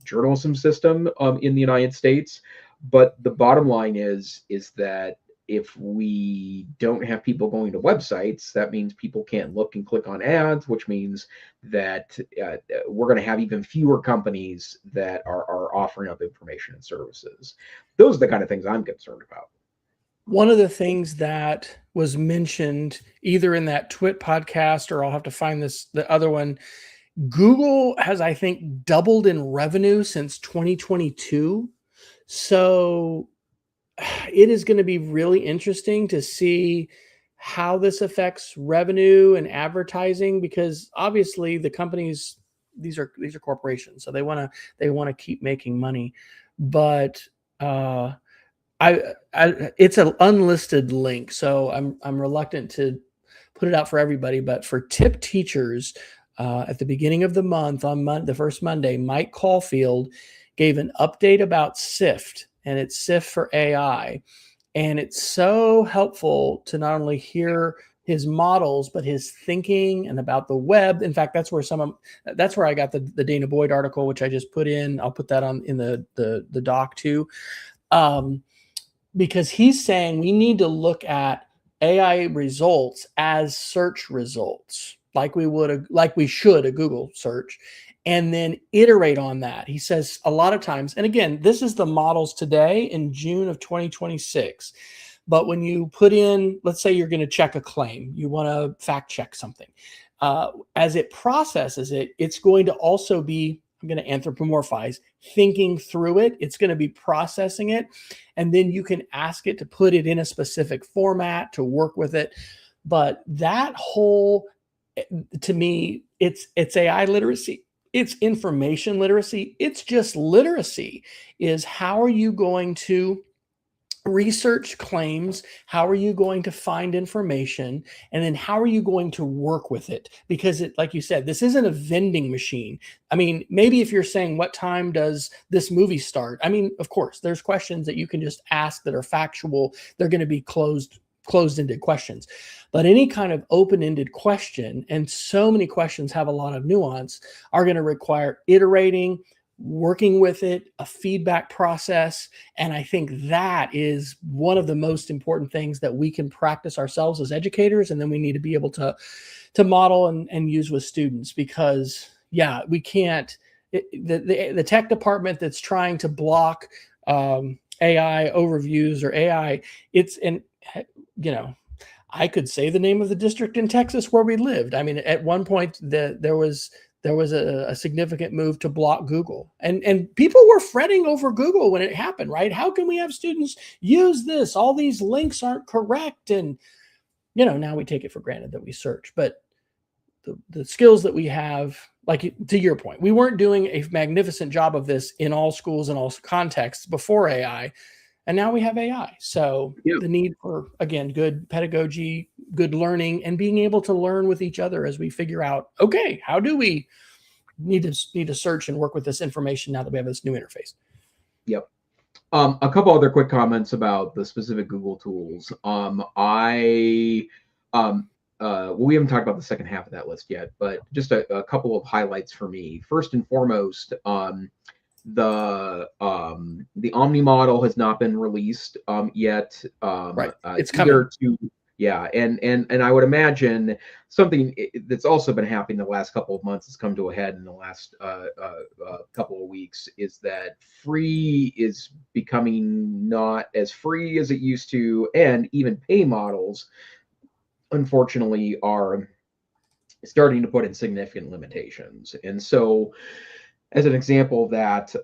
journalism system in the United States. But the bottom line is that if we don't have people going to websites, that means people can't look and click on ads, which means that we're going to have even fewer companies that are offering up information and services. Those are the kind of things I'm concerned about. One of the things that was mentioned either in that Twit podcast, or I'll have to find the other one, Google has, I think, doubled in revenue since 2022. So it is going to be really interesting to see how this affects revenue and advertising, because obviously the companies, these are corporations, so they want to keep making money. But it's an unlisted link, so I'm reluctant to put it out for everybody. But for tip teachers, at the beginning of the month, on the first Monday, Mike Caulfield gave an update about SIFT, and it's SIFT for AI. And it's so helpful to not only hear his models, but his thinking and about the web. In fact, that's where I got the Dana Boyd article, which I just put in. I'll put that in the doc too. Because he's saying we need to look at AI results as search results, like we should a Google search, and then iterate on that. He says a lot of times, and again, this is the models today in June of 2026. But when you put in, let's say you're going to check a claim, you want to fact check something, as it processes it, it's going to also be, I'm going to anthropomorphize, thinking through it. It's going to be processing it. And then you can ask it to put it in a specific format to work with it. But that whole, to me, it's AI literacy. It's information literacy. It's just literacy. Is how are you going to research claims? How are you going to find information? And then how are you going to work with it? Because like you said, this isn't a vending machine. I mean, maybe if you're saying, what time does this movie start? I mean, of course, there's questions that you can just ask that are factual. They're going to be closed-ended questions. But any kind of open-ended question, and so many questions have a lot of nuance, are going to require iterating, working with it, a feedback process. And I think that is one of the most important things that we can practice ourselves as educators. And then we need to be able to model and use with students, because we can't, the tech department that's trying to block AI overviews or AI, I could say the name of the district in Texas where we lived. I mean, at one point there was a significant move to block Google, and people were fretting over Google when it happened, right? How can we have students use this? All these links aren't correct. And, now we take it for granted that we search, but the skills that we have, like to your point, we weren't doing a magnificent job of this in all schools and all contexts before AI. And now we have AI. So the need for, again, good pedagogy, good learning, and being able to learn with each other as we figure out, okay, how do we need to search and work with this information now that we have this new interface? Yep. A couple other quick comments about the specific Google tools. We haven't talked about the second half of that list yet, but just a couple of highlights for me. First and foremost, the Omni model has not been released yet. Right, it's coming. And I would imagine something that's also been happening the last couple of months has come to a head in the last couple of weeks, is that free is becoming not as free as it used to, and even pay models, unfortunately, are starting to put in significant limitations. And so, as an example of that,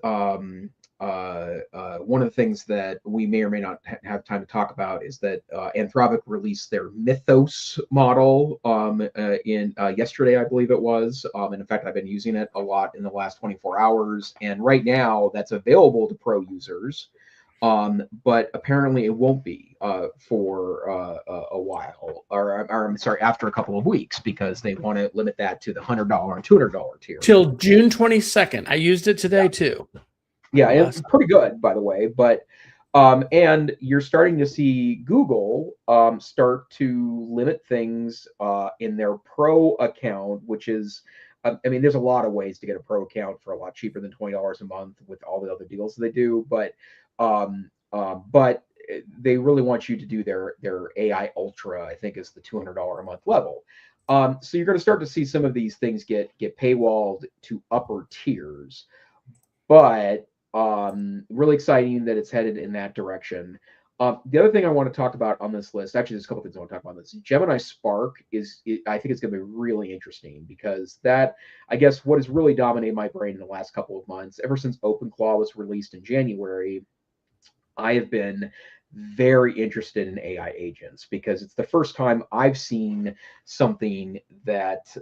one of the things that we may or may not have time to talk about is that Anthropic released their Mythos model in yesterday, I believe it was. And in fact, I've been using it a lot in the last 24 hours. And right now, that's available to pro users. But apparently it won't be for a while, or I'm sorry, after a couple of weeks, because they want to limit that to the $100 and $200 tier. Till June 22nd. I used it today too. Yeah, and it's pretty good, by the way. But and you're starting to see Google start to limit things in their Pro account, which is, I mean, there's a lot of ways to get a Pro account for a lot cheaper than $20 a month with all the other deals they do, but they really want you to do their AI Ultra, I think is the $200 a month level. So you're going to start to see some of these things get paywalled to upper tiers, but really exciting that it's headed in that direction. The other thing I want to talk about on this list, actually, there's a couple things I want to talk about on this. Gemini Spark I think it's going to be really interesting, because that, I guess, what has really dominated my brain in the last couple of months, ever since OpenClaw was released in January, I have been very interested in AI agents, because it's the first time I've seen something that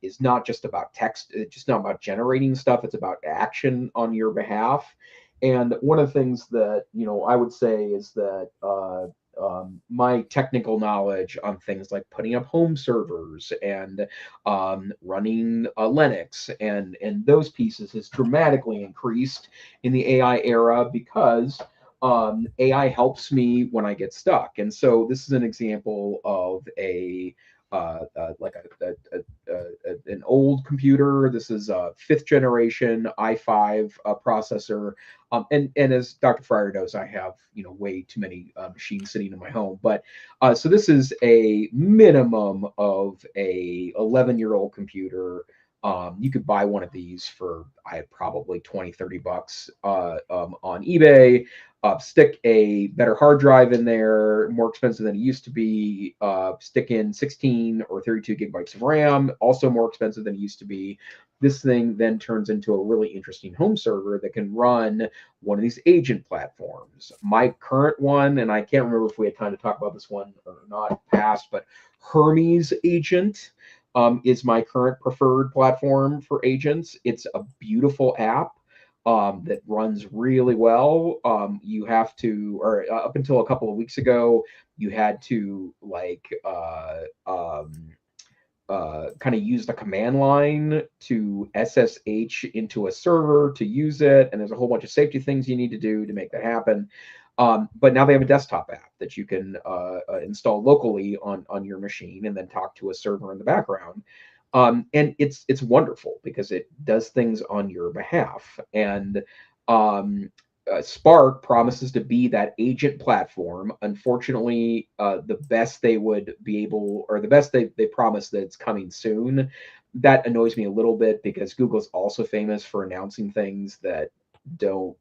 is not just about text, it's just not about generating stuff, it's about action on your behalf. And one of the things that, I would say is that my technical knowledge on things like putting up home servers and running Linux and those pieces has dramatically increased in the AI era, because AI helps me when I get stuck. And so this is an example of an old computer. This is a 5th generation i5 processor. And as Dr. Fryer knows, I have way too many machines sitting in my home. But so this is a minimum of a 11-year-old computer. You could buy one of these for probably $20-30 on eBay. Stick a better hard drive in there, more expensive than it used to be. Stick in 16 or 32 gigabytes of RAM, also more expensive than it used to be. This thing then turns into a really interesting home server that can run one of these agent platforms. My current one, and I can't remember if we had time to talk about this one or not past, but Hermes Agent is my current preferred platform for agents. It's a beautiful app that runs really well. You have to, or up until a couple of weeks ago, you had to kind of use the command line to SSH into a server to use it. And there's a whole bunch of safety things you need to do to make that happen. But now they have a desktop app that you can install locally on your machine and then talk to a server in the background. And it's wonderful because it does things on your behalf. And Spark promises to be that agent platform. Unfortunately, the best they would be able, or the best they promise that it's coming soon. That annoys me a little bit, because Google's also famous for announcing things that don't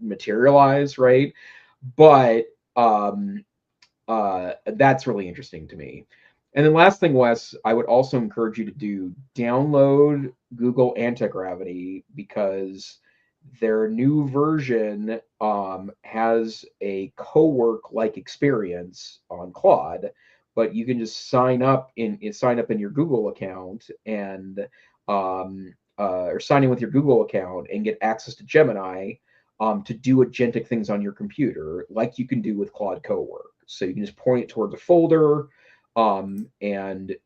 materialize, right? But That's really interesting to me. And then last thing, Wes, I would also encourage you to download Google Antigravity, because their new version has a co-work like experience on Claude, but you can just sign up in your Google account and or sign in with your Google account and get access to Gemini to do agentic things on your computer, like you can do with Claude Co-work. So you can just point it towards a folder and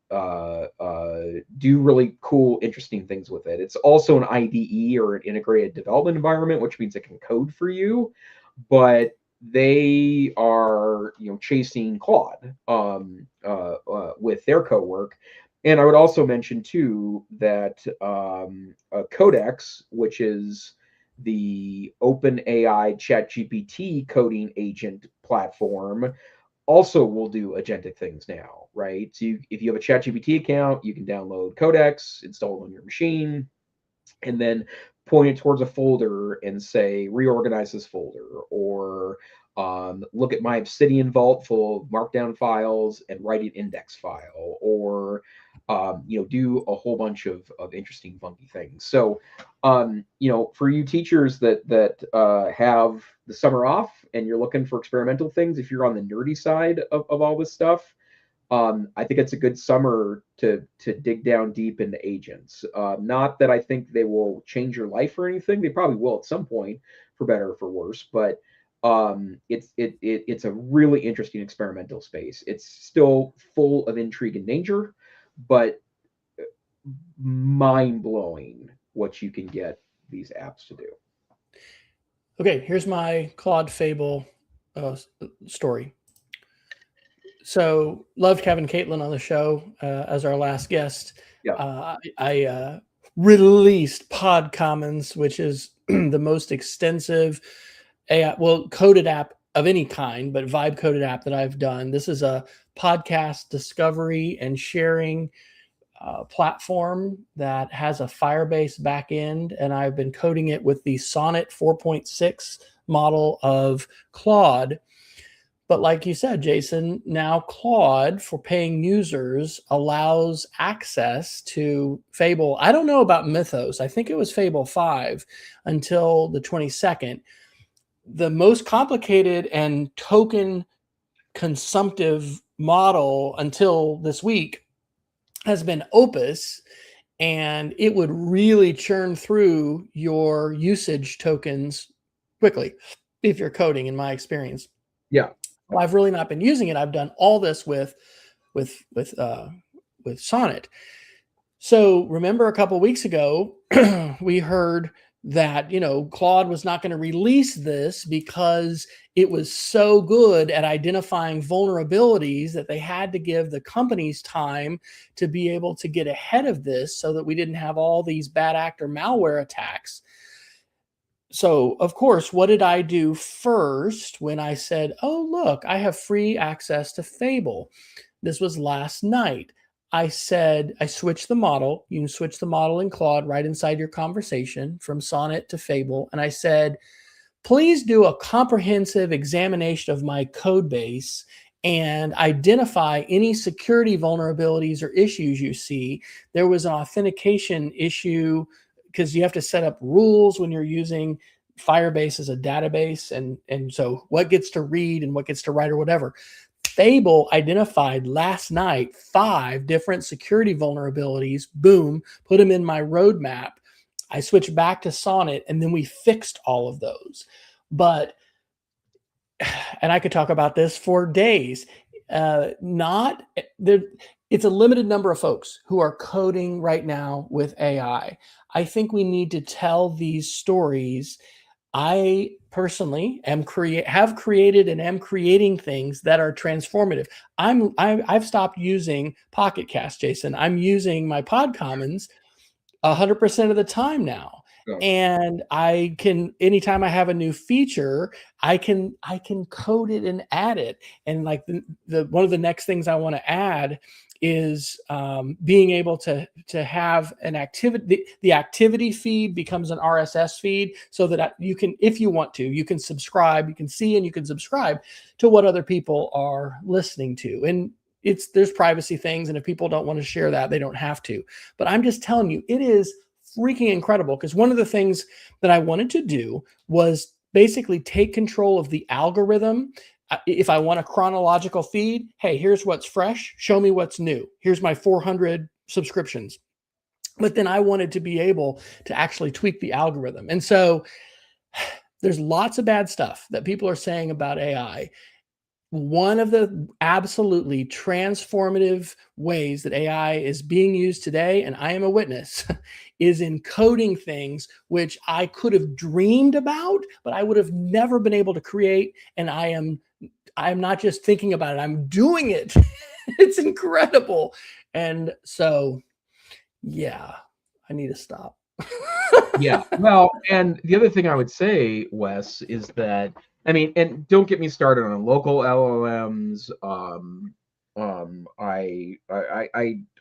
do really cool, interesting things with it. It's also an IDE, or an integrated development environment, which means it can code for you, but they are, chasing Claude with their co-work. And I would also mention too that Codex, which is the OpenAI ChatGPT coding agent platform, also will do agentic things now, right? So if you have a ChatGPT account, you can download Codex, install it on your machine, and then point it towards a folder and say, reorganize this folder, or look at my Obsidian vault full of markdown files and write an index file, or do a whole bunch of interesting, funky things. So, for you teachers that have the summer off and you're looking for experimental things, if you're on the nerdy side of all this stuff, I think it's a good summer to dig down deep into agents. Not that I think they will change your life or anything. They probably will at some point, for better or for worse. But it's a really interesting experimental space. It's still full of intrigue and danger, but mind blowing what you can get these apps to do. Okay, here's my Claude Fable story. So loved having Caitlin on the show as our last guest. Yeah. I released Pod Commons, which is the most extensive AI, coded app of any kind, but vibe coded app that I've done. This is a podcast discovery and sharing platform that has a Firebase backend, and I've been coding it with the Sonnet 4.6 model of Claude. But like you said, Jason, now Claude for paying users allows access to Fable. I don't know about Mythos. I think it was Fable 5 until the 22nd. The most complicated and token consumptive model until this week has been Opus, and it would really churn through your usage tokens quickly if you're coding, in my experience. Yeah. Well, I've really not been using it. I've done all this with Sonnet. So remember a couple of weeks ago, we heard that, Claude was not going to release this because it was so good at identifying vulnerabilities that they had to give the companies time to be able to get ahead of this so that we didn't have all these bad actor malware attacks. So, of course, what did I do first when I said, oh, look, I have free access to Fable? This was last night. I said, I switched the model. You can switch the model in Claude right inside your conversation from Sonnet to Fable. And I said, please do a comprehensive examination of my code base and identify any security vulnerabilities or issues you see. There was an authentication issue because you have to set up rules when you're using Firebase as a database. And so what gets to read and what gets to write or whatever. Fable identified last night 5 different security vulnerabilities. Boom, put them in my roadmap. I switched back to Sonnet, and then we fixed all of those. But, and I could talk about this for days, it's a limited number of folks who are coding right now with AI. I think we need to tell these stories. I personally have created and am creating things that are transformative. I've stopped using Pocket Cast, Jason. I'm using my Pod Commons 100% of the time now. Oh. And I can, anytime I have a new feature, I can code it and add it. And like the one of the next things I want to add is being able to have an activity. The activity feed becomes an RSS feed, so that you can, if you want to, you can subscribe, you can see and you can subscribe to what other people are listening to. And there's privacy things, and if people don't want to share that, they don't have to. But I'm just telling you, it is freaking incredible, because one of the things that I wanted to do was basically take control of the algorithm. If I want a chronological feed, hey, here's what's fresh, show me what's new. Here's my 400 subscriptions. But then I wanted to be able to actually tweak the algorithm. And so there's lots of bad stuff that people are saying about AI. One of the absolutely transformative ways that AI is being used today, and I am a witness, is in coding things which I could have dreamed about, but I would have never been able to create. And I'm not just thinking about it, I'm doing it. It's incredible. And so, yeah, I need to stop. Yeah. Well, and the other thing I would say, Wes, is that, I mean, and don't get me started on local LLMs.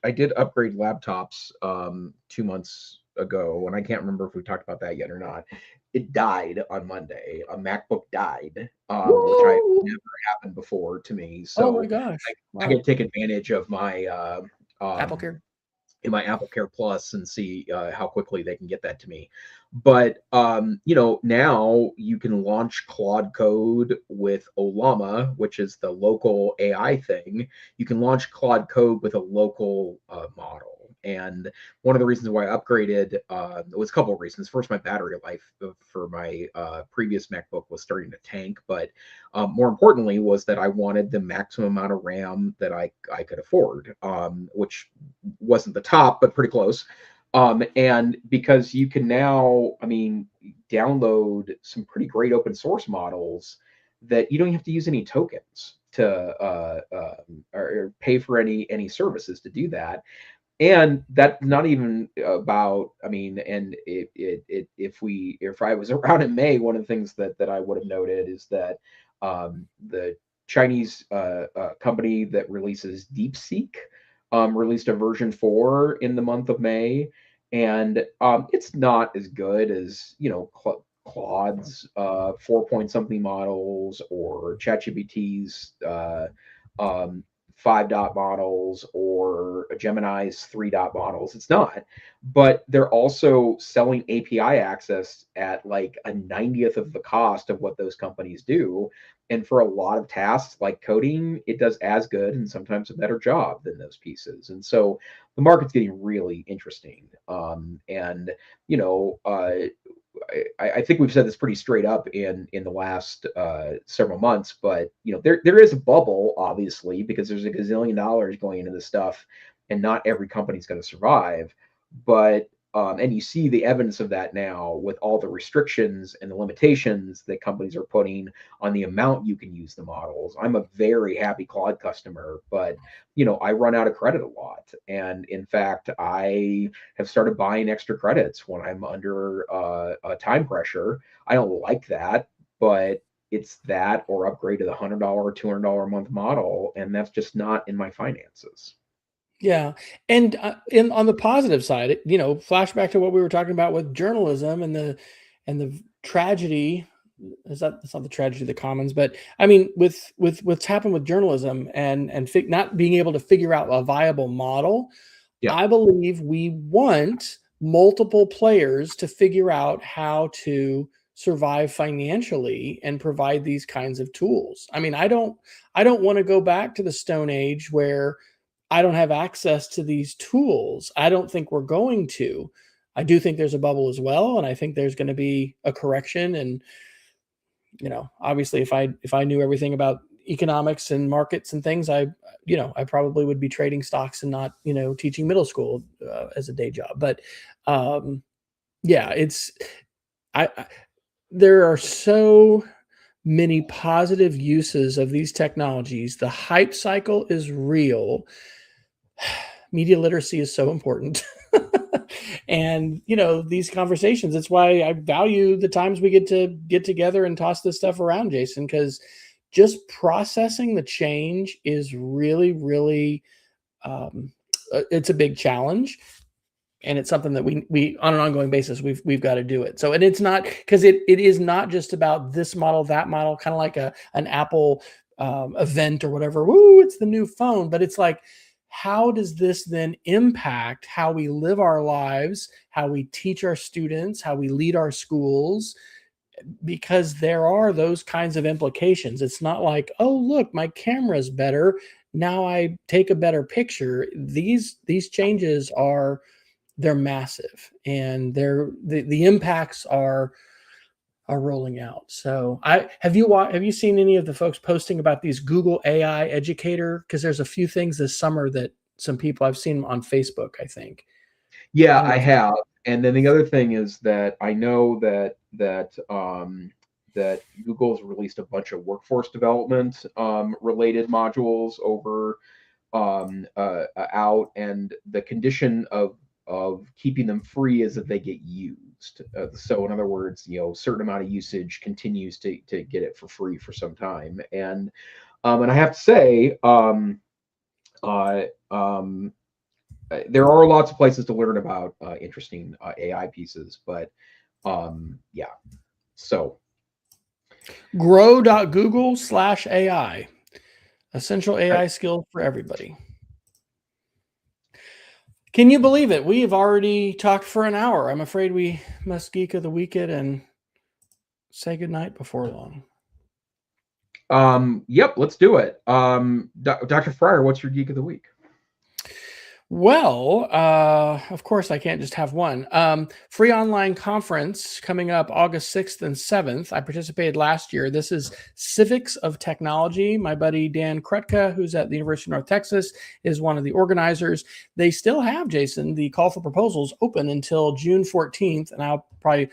I did upgrade laptops 2 months ago, and I can't remember if we talked about that yet or not. It died on Monday. A MacBook died, which I never happened before to me. So oh my gosh! I can take advantage of my Apple Care. In my Apple Care Plus and see how quickly they can get that to me. But now you can launch Claude Code with Olama, which is the local AI thing. You can launch Claude Code with a local model. And one of the reasons why I upgraded was a couple of reasons. First, my battery life for my previous MacBook was starting to tank, but more importantly was that I wanted the maximum amount of RAM that I could afford, which wasn't the top, but pretty close. And because you can now, I mean, download some pretty great open source models that you don't have to use any tokens to or pay for any services to do that. And that's not even about, I mean, and if I was around in May, one of the things that I would have noted is that the Chinese company that releases DeepSeek released a version 4 in the month of May, and it's not as good as Claude's 4 point something models or ChatGPT's 5 dot models or Gemini's 3 dot models. It's not, but they're also selling API access at like a 90th of the cost of what those companies do. And for a lot of tasks like coding, it does as good and sometimes a better job than those pieces. And so the market's getting really interesting. And I think we've said this pretty straight up in the last several months, but there is a bubble, obviously, because there's a gazillion dollars going into this stuff, and not every company's going to survive. But and you see the evidence of that now with all the restrictions and the limitations that companies are putting on the amount you can use the models. I'm a very happy Claude customer, but I run out of credit a lot. And in fact, I have started buying extra credits when I'm under time pressure. I don't like that, but it's that or upgrade to the $100 or $200 a month model, and that's just not in my finances. Yeah. And on the positive side, flashback to what we were talking about with journalism and the tragedy. It's not the tragedy of the commons, but I mean, with what's happened with journalism and not being able to figure out a viable model, Yeah. I believe we want multiple players to figure out how to survive financially and provide these kinds of tools. I mean, I don't want to go back to the Stone Age where I don't have access to these tools. I don't think we're going to. I do think there's a bubble as well, and I think there's going to be a correction. And obviously, if I knew everything about economics and markets and things, I probably would be trading stocks and not teaching middle school as a day job. But yeah, there are so many positive uses of these technologies. The hype cycle is real. Media literacy is so important. And these conversations, it's why I value the times we get to get together and toss this stuff around, Jason, because just processing the change is really, really it's a big challenge. And it's something that we on an ongoing basis, we've got to do it. So, and it's not, because it is not just about this model, that model, kind of like an Apple event or whatever. Woo, it's the new phone. But it's like, how does this then impact how we live our lives, how we teach our students, how we lead our schools? Because there are those kinds of implications. It's not like, oh, look, my camera's better, now I take a better picture. These changes they're massive, and the impacts are rolling out. So have you seen any of the folks posting about these Google AI educator? Because there's a few things this summer that some people I've seen on Facebook, I think. Yeah, I have. And then the other thing is that I know that Google's released a bunch of workforce development related modules over out, and the condition of keeping them free is that they get used. So in other words, certain amount of usage continues to get it for free for some time. And I have to say, there are lots of places to learn about interesting AI pieces, but yeah. So grow.google/AI, essential AI skills for everybody. Can you believe it? We have already talked for an hour. I'm afraid we must geek of the weekend and say goodnight before long. Yep, let's do it. Dr. Fryer, what's your geek of the week? Well, of course, I can't just have one. Free online conference coming up August 6th and 7th. I participated last year. This is Civics of Technology. My buddy Dan Kretka, who's at the University of North Texas, is one of the organizers. They still have, Jason, the call for proposals open until June 14th, and I'll probably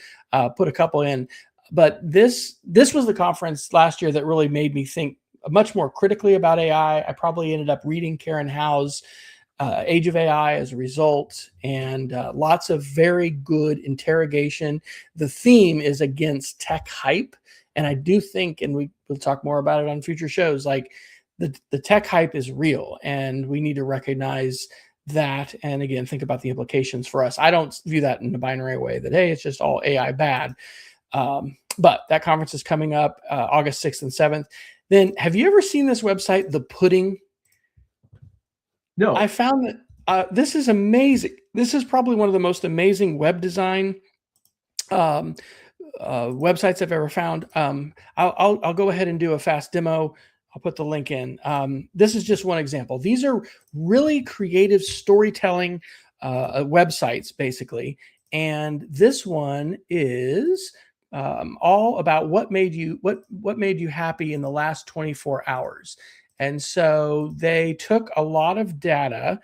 put a couple in. But this was the conference last year that really made me think much more critically about AI. I probably ended up reading Karen Howe's Age of AI as a result, and lots of very good interrogation. The theme is against tech hype, and I do think, and we'll talk more about it on future shows, like the tech hype is real, and we need to recognize that, and again, think about the implications for us. I don't view that in a binary way that, hey, it's just all AI bad. But that conference is coming up August 6th and 7th. Then, have you ever seen this website, The Pudding? No. I found that this is amazing. This is probably one of the most amazing web design websites I've ever found. I'll go ahead and do a fast demo. I'll put the link in. This is just one example. These are really creative storytelling websites, basically. And this one is all about what made you happy in the last 24 hours. And so they took a lot of data,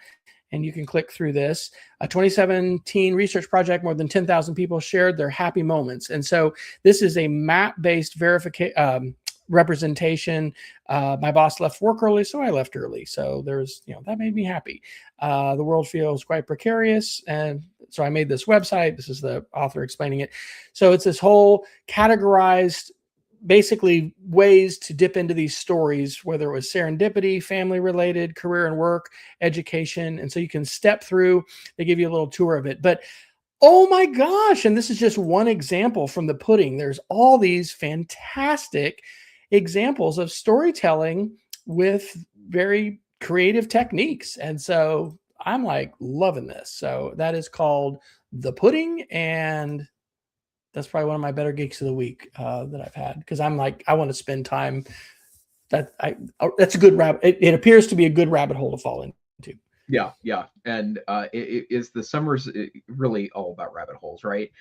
and you can click through this. A 2017 research project, more than 10,000 people shared their happy moments. And so this is a map-based representation. My boss left work early, so I left early. So there's, that made me happy. The world feels quite precarious, and so I made this website. This is the author explaining it. So it's this whole categorized, basically ways to dip into these stories, whether it was serendipity, family related, career and work, education. And so you can step through, they give you a little tour of it. But oh my gosh, and this is just one example from The Pudding. There's all these fantastic examples of storytelling with very creative techniques. And so I'm like loving this. So that is called The Pudding, and that's probably one of my better geeks of the week that I've had, because I'm like, I want to spend time. That's a good rabbit. It appears to be a good rabbit hole to fall into. Yeah, and it is the summer's really all about rabbit holes, right?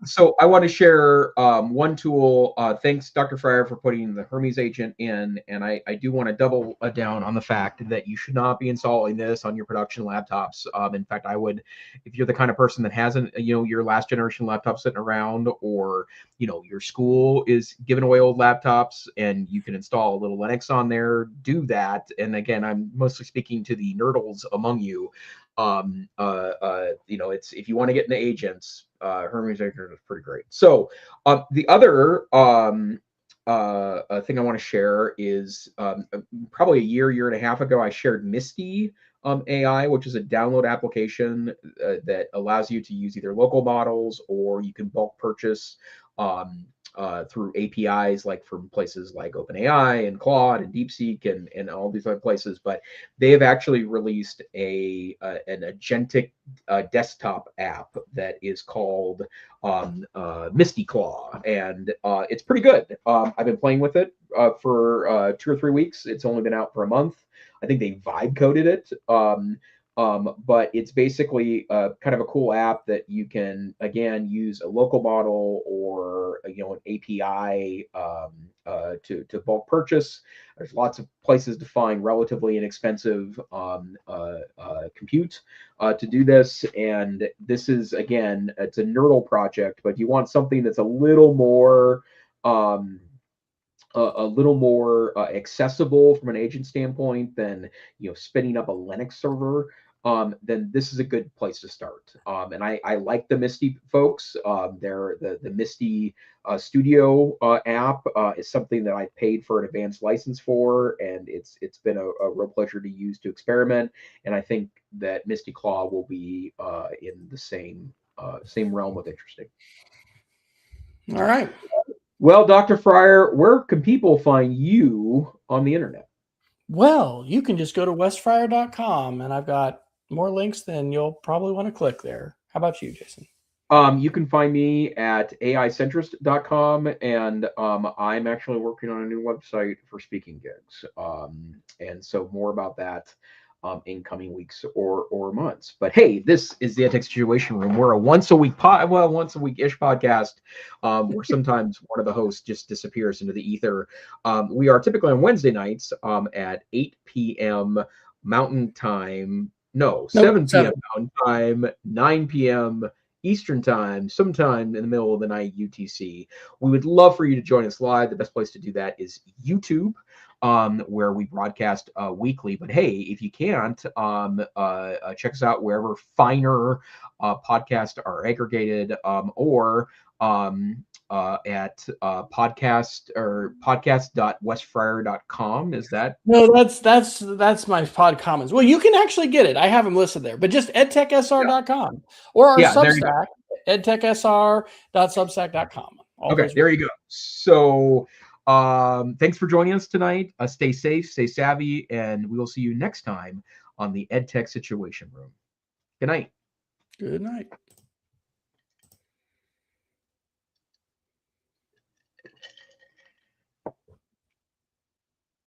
So I want to share one tool. Thanks, Dr. Fryer, for putting the Hermes agent in, and I do want to double down on the fact that you should not be installing this on your production laptops. In fact, I would, if you're the kind of person that hasn't, your last generation laptop sitting around, or your school is giving away old laptops and you can install a little Linux on there, do that. And again, I'm mostly speaking to the nerdles among you. It's, if you want to get into agents, Hermes agent is pretty great. So the other thing I want to share is probably a year and a half ago, I shared Misty AI, which is a download application that allows you to use either local models or you can bulk purchase through APIs, like from places like OpenAI and Claude and DeepSeek and all these other places. But they have actually released an agentic desktop app that is called Misty Claw, and it's pretty good. I've been playing with it for 2 or 3 weeks. It's only been out for a month. I think they vibe coded it. But it's basically kind of a cool app that you can, again, use a local model or an API to bulk purchase. There's lots of places to find relatively inexpensive compute to do this. And this is, again, it's a nerdle project, but you want something that's a little more accessible from an agent standpoint than spinning up a Linux server, then this is a good place to start. And I like the Misty folks. The Misty Studio app is something that I paid for an advanced license for, and it's been a real pleasure to use to experiment. And I think that Misty Claw will be in the same realm of interesting. All right. Well, Dr. Fryer, where can people find you on the internet? Well, you can just go to wesfryer.com, and I've got more links than you'll probably want to click there. How about you, Jason? You can find me at aicentrist.com, and I'm actually working on a new website for speaking gigs. And so more about that in coming weeks or months. But hey, this is the EdTech Situation Room. We're a once a week ish podcast, where sometimes one of the hosts just disappears into the ether. We are typically on Wednesday nights at 8 p.m. Mountain Time. No, 7 p.m. Mountain Time, 9 p.m. Eastern Time, sometime in the middle of the night UTC. We would love for you to join us live. The best place to do that is YouTube, where we broadcast weekly. But hey, if you can't, check us out wherever finer podcasts are aggregated, or at podcast.wesfryer.com. Is that? No, that's my pod comments. Well, you can actually get it. I have them listed there, but just edtechsr.com or our Substack, edtechsr.substack.com. Okay, there you go. So thanks for joining us tonight. Stay safe, stay savvy, and we will see you next time on the EdTech Situation Room. Good night. Good night.